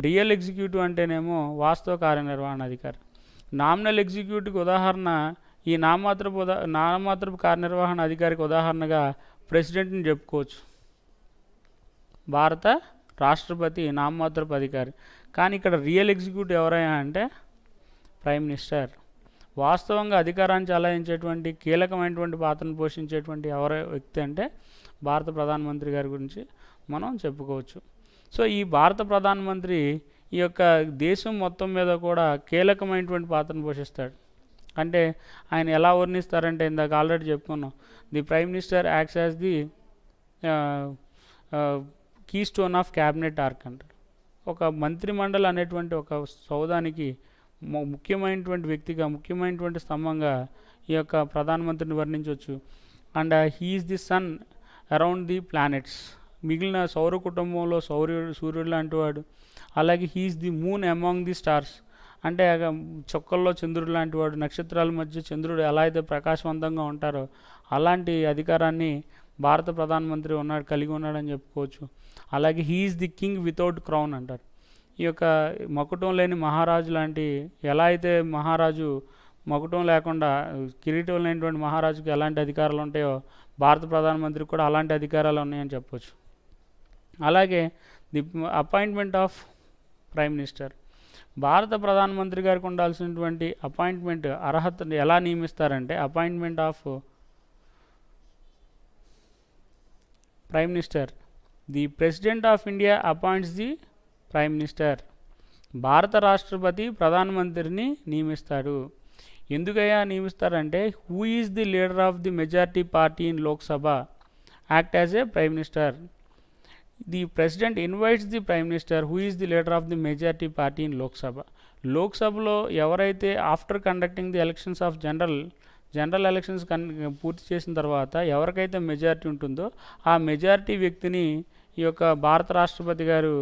రియల్ ఎగ్జిక్యూటివ్ అంటేనేమో వాస్తవ కార్యనిర్వహణ అధికారి. నామినల్ ఎగ్జిక్యూటివ్కి ఉదాహరణ ఈ నామమాత్రపు కార్యనిర్వహణ అధికారికి ఉదాహరణగా ప్రెసిడెంట్ని చెప్పుకోవచ్చు. భారత రాష్ట్రపతి నామమాత్రపు అధికారి. కానీ ఇక్కడ రియల్ ఎగ్జిక్యూటివ్ ఎవరైనా అంటే ప్రైమ్ మినిస్టర్. వాస్తవంగా అధికారాన్ని చలాయించేటువంటి కీలకమైనటువంటి పాత్రను పోషించేటువంటి వ్యక్తి అంటే భారత ప్రధానమంత్రి గారి గురించి మనం చెప్పుకోవచ్చు. సో ఈ భారత ప్రధానమంత్రి ఈ యొక్క దేశం మొత్తం మీద కూడా కీలకమైనటువంటి పాత్రను పోషిస్తాడు. అంటే ఆయన ఎలా వర్ణిస్తారంటే ఇందాక ఆల్రెడీ చెప్పుకున్నాం, the prime minister acts as the keystone of cabinet arch అంటారు. ఒక మంత్రిమండలి అనేటువంటి ఒక సౌధానికి ముఖ్యమైనటువంటి వ్యక్తిగా, ముఖ్యమైనటువంటి స్తంభంగా ఈ యొక్క ప్రధానమంత్రిని వర్ణించవచ్చు. And he is the sun around the planets. మిగిలిన సౌర కుటుంబంలో సూర్యుడు లాంటి వాడు. అలాగే he is the moon among the stars. అంటే చుక్కల్లో చంద్రుడు లాంటి వాడు. నక్షత్రాల మధ్య చంద్రుడు ఎలా అయితే ప్రకాశవంతంగా ఉంటారో అలాంటి అధికారాన్ని భారత ప్రధానమంత్రి కలిగి ఉన్నాడని చెప్పుకోవచ్చు. అలాగే he is the king without crown అంటారు. ఈ యొక్క మకుటం లేని మహారాజు లాంటి, ఎలా అయితే మహారాజు మకుటం లేకుండా కిరీటం లేనటువంటి మహారాజుకి ఎలాంటి అధికారాలు ఉంటాయో భారత ప్రధానమంత్రికి కూడా అలాంటి అధికారాలు ఉన్నాయని చెప్పొచ్చు. అలాగే the appointment of prime minister, భారత ప్రధానమంత్రి గారికి ఉండాల్సినటువంటి అపాయింట్మెంట్ అర్హతను ఎలా నియమిస్తారంటే, appointment of prime minister, the president of India appoints the prime minister. భారత రాష్ట్రపతి ప్రధానమంత్రిని నియమిస్తాడు. ఎందుకయ్యా నియమిస్తారంటే, who is the leader of the majority party in Lok Sabha act as a prime minister. The president invites the prime minister who is the leader of the majority party in Lok Sabha. లోక్సభలో ఎవరైతే after conducting the elections of general elections పూర్తి చేసిన తర్వాత ఎవరికైతే majority ఉంటుందో ఆ majority వ్యక్తిని ఈ యొక్క భారత రాష్ట్రపతి గారు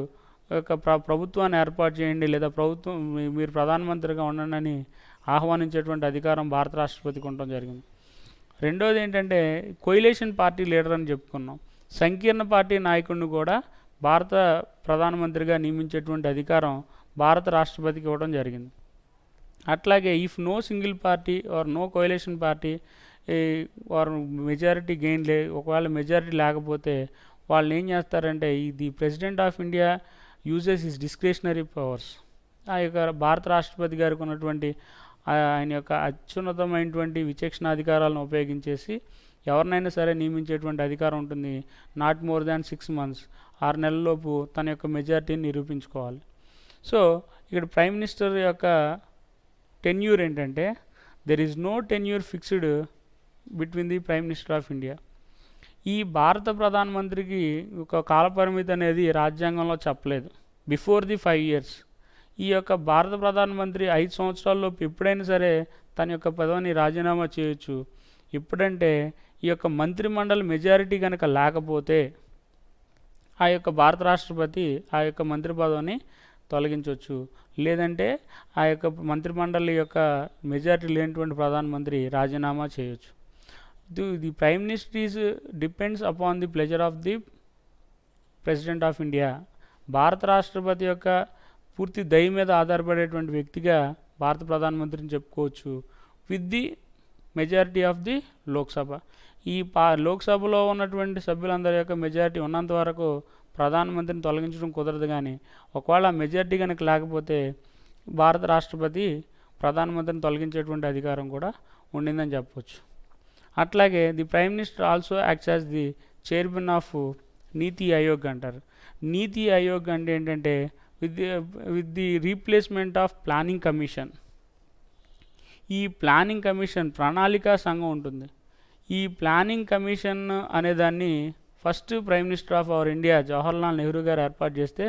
యొక్క ప్రభుత్వాన్ని ఏర్పాటు చేయండి, లేదా ప్రభుత్వం మీరు ప్రధానమంత్రిగా ఉండండి అని ఆహ్వానించేటువంటి అధికారం భారత రాష్ట్రపతికి ఉండటం జరిగింది. రెండోది ఏంటంటే, కోయిలేషన్ పార్టీ లీడర్ అని చెప్పుకున్నాం. సంకీర్ణ పార్టీ నాయకుడిని కూడా భారత ప్రధానమంత్రిగా నియమించేటువంటి అధికారం భారత రాష్ట్రపతికి ఇవ్వడం జరిగింది. అట్లాగే if no single party or no coalition party or majority gain ఒకవేళ మెజారిటీ లేకపోతే వాళ్ళు ఏం చేస్తారంటే, the president of India uses his discretionary powers. ఆ యొక్క భారత రాష్ట్రపతి గారికి ఉన్నటువంటి ఆయన యొక్క అత్యున్నతమైనటువంటి విచక్షణాధికారాలను ఉపయోగించేసి ఎవరినైనా సరే నియమించేటువంటి అధికారం ఉంటుంది. నాట్ మోర్ దాన్ 6 months, 6 నెలల్లోపు తన యొక్క మెజారిటీని నిరూపించుకోవాలి. సో ఇక్కడ ప్రైమ్ మినిస్టర్ యొక్క టెన్యూర్ ఏంటంటే, there is no tenure fixed between the prime minister of India. ఈ భారత ప్రధానమంత్రికి ఒక కాలపరిమితి అనేది రాజ్యాంగంలో చెప్పలేదు. బిఫోర్ ది 5 years ఈ యొక్క భారత ప్రధానమంత్రి 5 సంవత్సరాల్లోపు ఎప్పుడైనా సరే తన యొక్క పదవిని రాజీనామా చేయొచ్చు. ఎప్పుడంటే, ఈ యొక్క మంత్రిమండలి మెజారిటీ కనుక లేకపోతే ఆ యొక్క భారత రాష్ట్రపతి ఆ యొక్క మంత్రి పదవిని తొలగించవచ్చు. లేదంటే ఆ యొక్క మంత్రిమండలి యొక్క మెజారిటీ లేనటువంటి ప్రధానమంత్రి రాజీనామా చేయొచ్చు. The prime minister is depends upon the pleasure of the president of India. భారత రాష్ట్రపతి యొక్క పూర్తి దయ మీద ఆధారపడేటువంటి వ్యక్తిగా భారత ప్రధానమంత్రిని చెప్పుకోవచ్చు, with the majority of the Lok Sabha. ఈ లోక్సభలో ఉన్నటువంటి సభ్యులందరి యొక్క మెజారిటీ ఉన్నంత వరకు ప్రధానమంత్రిని తొలగించడం కుదరదు. కానీ ఒకవేళ మెజారిటీ కనుక లేకపోతే భారత రాష్ట్రపతి ప్రధానమంత్రిని తొలగించేటువంటి అధికారం కూడా ఉండిందని చెప్పవచ్చు. అట్లాగే the prime minister also acts as the chairman of NITI Aayog అంటారు. నీతి ఆయోగ్ అంటే ఏంటంటే, with the replacement of planning commission. ఈ ప్లానింగ్ కమిషన్ ప్రణాళికా సంఘం ఉంటుంది. ఈ ప్లానింగ్ కమిషన్ అనేదాన్ని first prime minister of our India Jawaharlal Nehru గారు ఏర్పాటు చేస్తే,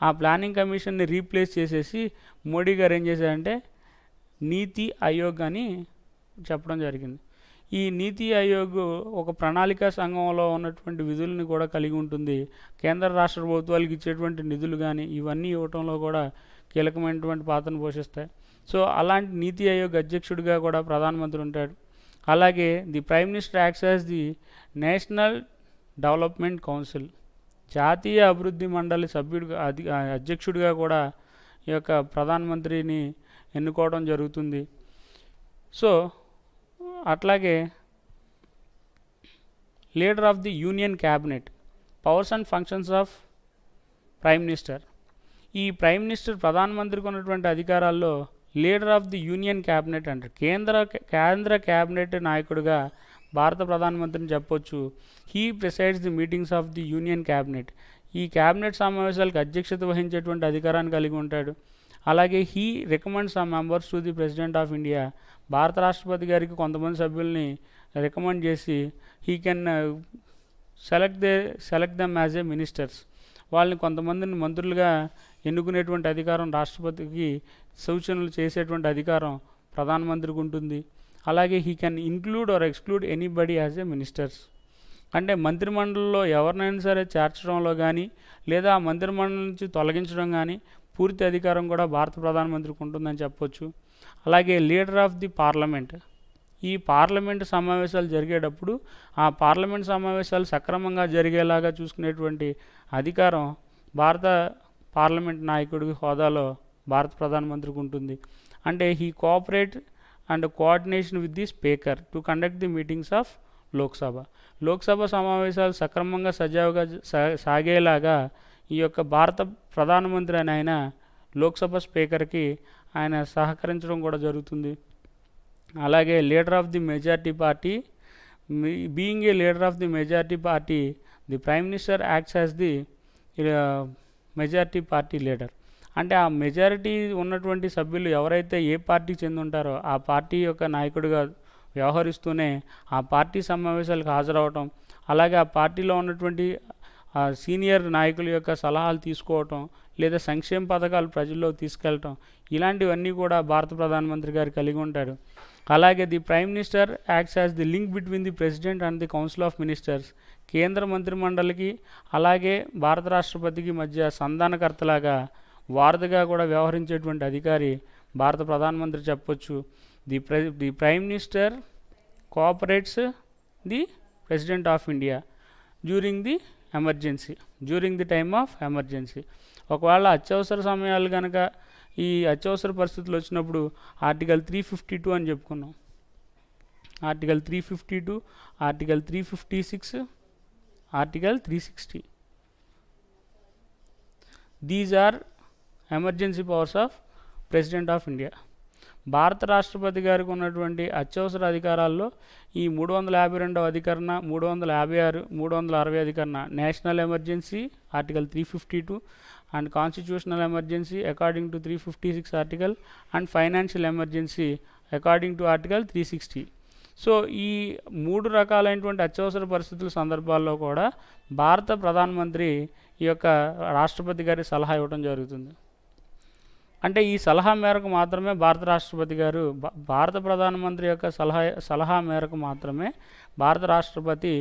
ఆ ప్లానింగ్ కమిషన్ని రీప్లేస్ చేసేసి మోడీ గారు ఏం చేశారంటే నీతి ఆయోగ్ అని చెప్పడం జరిగింది. ఈ నీతి ఆయోగ్ ఒక ప్రణాళికా సంఘంలో ఉన్నటువంటి విధులను కూడా కలిగి ఉంటుంది. కేంద్ర రాష్ట్ర ప్రభుత్వాలకు ఇచ్చేటువంటి నిధులు కానీ ఇవన్నీ ఇవ్వటంలో కూడా కీలకమైనటువంటి పాత్రను పోషిస్తాయి. సో అలాంటి నీతి ఆయోగ్ అధ్యక్షుడిగా కూడా ప్రధానమంత్రి ఉంటాడు. అలాగే the prime minister acts as the national development council, జాతీయ అభివృద్ధి మండలి సభ్యుడిగా అధ్యక్షుడిగా కూడా ఈ యొక్క ప్రధానమంత్రిని ఎన్నుకోవడం జరుగుతుంది. సో అట్లాగే leader of the union cabinet, powers and functions of prime minister. ఈ ప్రైమ్ మినిస్టర్ ప్రధానమంత్రికి ఉన్నటువంటి అధికారాల్లో leader of the union cabinet అంటారు. కేంద్ర క్యాబినెట్ నాయకుడిగా భారత ప్రధానమంత్రిని చెప్పొచ్చు. He presides the meetings of the union cabinet. ఈ క్యాబినెట్ సమావేశాలకు అధ్యక్షత వహించేటువంటి అధికారాన్ని కలిగి ఉంటాడు. అలాగే he recommends some members to the president of India. భారత రాష్ట్రపతి గారికి కొంతమంది సభ్యుల్ని రికమెండ్ చేసి he can select them as a ministers. వాళ్ళని కొంతమందిని మంత్రులుగా ఎన్నుకునేటువంటి అధికారం రాష్ట్రపతికి సూచనలు చేసేటువంటి అధికారం ప్రధానమంత్రికి ఉంటుంది. అలాగే he can include or exclude anybody as a ministers. అంటే మంత్రిమండలిలో ఎవరినైనా సరే చేర్చడంలో కానీ లేదా ఆ మంత్రిమండలి నుంచి తొలగించడం కానీ పూర్తి అధికారం కూడా భారత ప్రధానమంత్రికి ఉంటుందని చెప్పొచ్చు. అలాగే లీడర్ ఆఫ్ ది పార్లమెంట్. ఈ పార్లమెంట్ సమావేశాలు జరిగేటప్పుడు ఆ పార్లమెంట్ సమావేశాలు సక్రమంగా జరిగేలాగా చూసుకునేటువంటి అధికారం భారత పార్లమెంట్ నాయకుడి హోదాలో భారత ప్రధానమంత్రికి ఉంటుంది. అంటే he cooperate and coordination with the speaker to conduct the meetings of Lok Sabha సమావేశాలు సక్రమంగా సజావుగా సాగేలాగా ఈ యొక్క భారత ప్రధానమంత్రి అని ఆయన లోక్సభ స్పీకర్కి ఆయన సహకరించడం కూడా జరుగుతుంది. అలాగే leader of the majority party, being a leader of the majority party, the prime minister acts as the majority party leader. అంటే ఆ మెజారిటీ ఉన్నటువంటి సభ్యులు ఎవరైతే ఏ పార్టీకి చెంది ఉంటారో ఆ పార్టీ యొక్క నాయకుడిగా వ్యవహరిస్తూనే ఆ పార్టీ సమావేశాలకు హాజరవటం, అలాగే ఆ పార్టీలో ఉన్నటువంటి సీనియర్ నాయకుల యొక్క సలహాలు తీసుకోవటం, లేదా సంక్షేమ పథకాలు ప్రజల్లోకి తీసుకెళ్ళటం, ఇలాంటివన్నీ కూడా భారత ప్రధానమంత్రి గారు కలిగి ఉంటారు. అలాగే the prime minister acts as the link between the president and the council of ministers. కేంద్ర మంత్రిమండలికి అలాగే భారత రాష్ట్రపతికి మధ్య సంధానకర్తలాగా, వారధిగా కూడా వ్యవహరించేటువంటి అధికారి భారత ప్రధానమంత్రి చెప్పొచ్చు. The prime minister cooperates the president of India during the time of emergency. ఒకవేళ అత్యవసర సమయాలు కనుక, ఈ అత్యవసర పరిస్థితులు వచ్చినప్పుడు ఆర్టికల్ 352 అని చెప్పుకున్నాం. Article 352, article 356, article 360. These are emergency powers of president of India. భారత రాష్ట్రపతి గారికి ఉన్నటువంటి అత్యవసర అధికారాల్లో ఈ 352వ అధికరణ, 356, 360 అధికరణ national emergency article 352 and constitutional emergency according to 356 article and financial emergency according to article 360. So ఈ 3 రకాలైనటువంటి అత్యవసర పరిస్థితుల సందర్భాల్లో కూడా భారత ప్రధానమంత్రి ఈ యొక్క రాష్ట్రపతి గారి సలహా ఇవ్వడం జరుగుతుంది. అంటే ఈ సలహా మేరకు మాత్రమే భారత రాష్ట్రపతి గారు, భారత ప్రధానమంత్రి యొక్క సలహా మేరకు మాత్రమే భారత రాష్ట్రపతి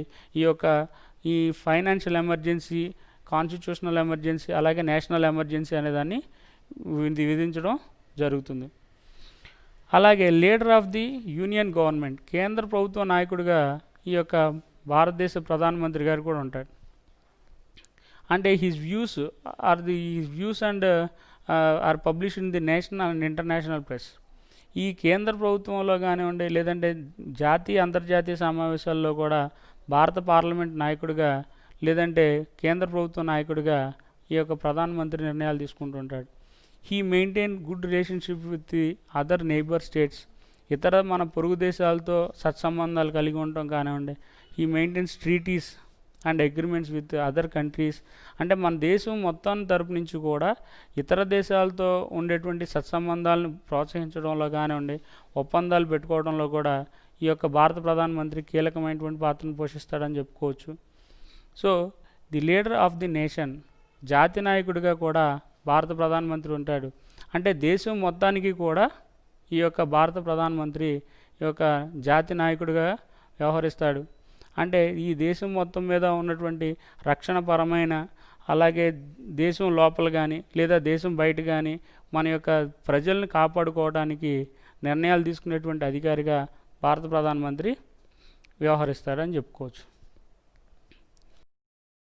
ఈ ఫైనాన్షియల్ ఎమర్జెన్సీ, కాన్స్టిట్యూషనల్ ఎమర్జెన్సీ, అలాగే నేషనల్ ఎమర్జెన్సీ అనేదాన్ని విధించడం జరుగుతుంది. అలాగే leader of the union government, కేంద్ర ప్రభుత్వ నాయకుడిగా ఈ యొక్క భారతదేశ ప్రధానమంత్రి గారు కూడా ఉంటాడు. అంటే his views and are publish in the national and international press. ఈ కేంద్ర ప్రభుత్వంలో కానివ్వండి, లేదంటే జాతీయ అంతర్జాతీయ సమావేశాల్లో కూడా భారత పార్లమెంట్ నాయకుడిగా, లేదంటే కేంద్ర ప్రభుత్వ నాయకుడిగా ఈ యొక్క ప్రధానమంత్రి నిర్ణయాలు తీసుకుంటుంటాడు. He maintain good relationship with the other neighbour states. ఇతర మన పొరుగు దేశాలతో సత్సంబంధాలు కలిగి ఉండటం కానివ్వండి. He maintains treaties and agreements with other countries. అంటే మన దేశం మొత్తం తరపు నుంచి కూడా ఇతర దేశాలతో ఉండేటువంటి సత్సంబంధాలను ప్రోత్సహించడంలో కానివ్వండి, ఒప్పందాలు పెట్టుకోవడంలో కూడా ఈ యొక్క భారత ప్రధానమంత్రి కీలకమైనటువంటి పాత్రను పోషిస్తాడని చెప్పుకోవచ్చు. So the leader of the nation, జాతి నాయకుడిగా కూడా భారత ప్రధానమంత్రి ఉంటాడు. అంటే దేశం మొత్తానికి కూడా ఈ యొక్క భారత ప్రధానమంత్రి ఈ యొక్క జాతి నాయకుడిగా వ్యవహరిస్తాడు. అంటే ఈ దేశం మొత్తం మీద ఉన్నటువంటి రక్షణపరమైన, అలాగే దేశం లోపల కానీ లేదా దేశం బయట కానీ మన యొక్క ప్రజల్ని కాపాడుకోవడానికి నిర్ణయాలు తీసుకునేటువంటి అధికారిగా భారత ప్రధానమంత్రి వ్యవహరిస్తాడని చెప్పుకోవచ్చు.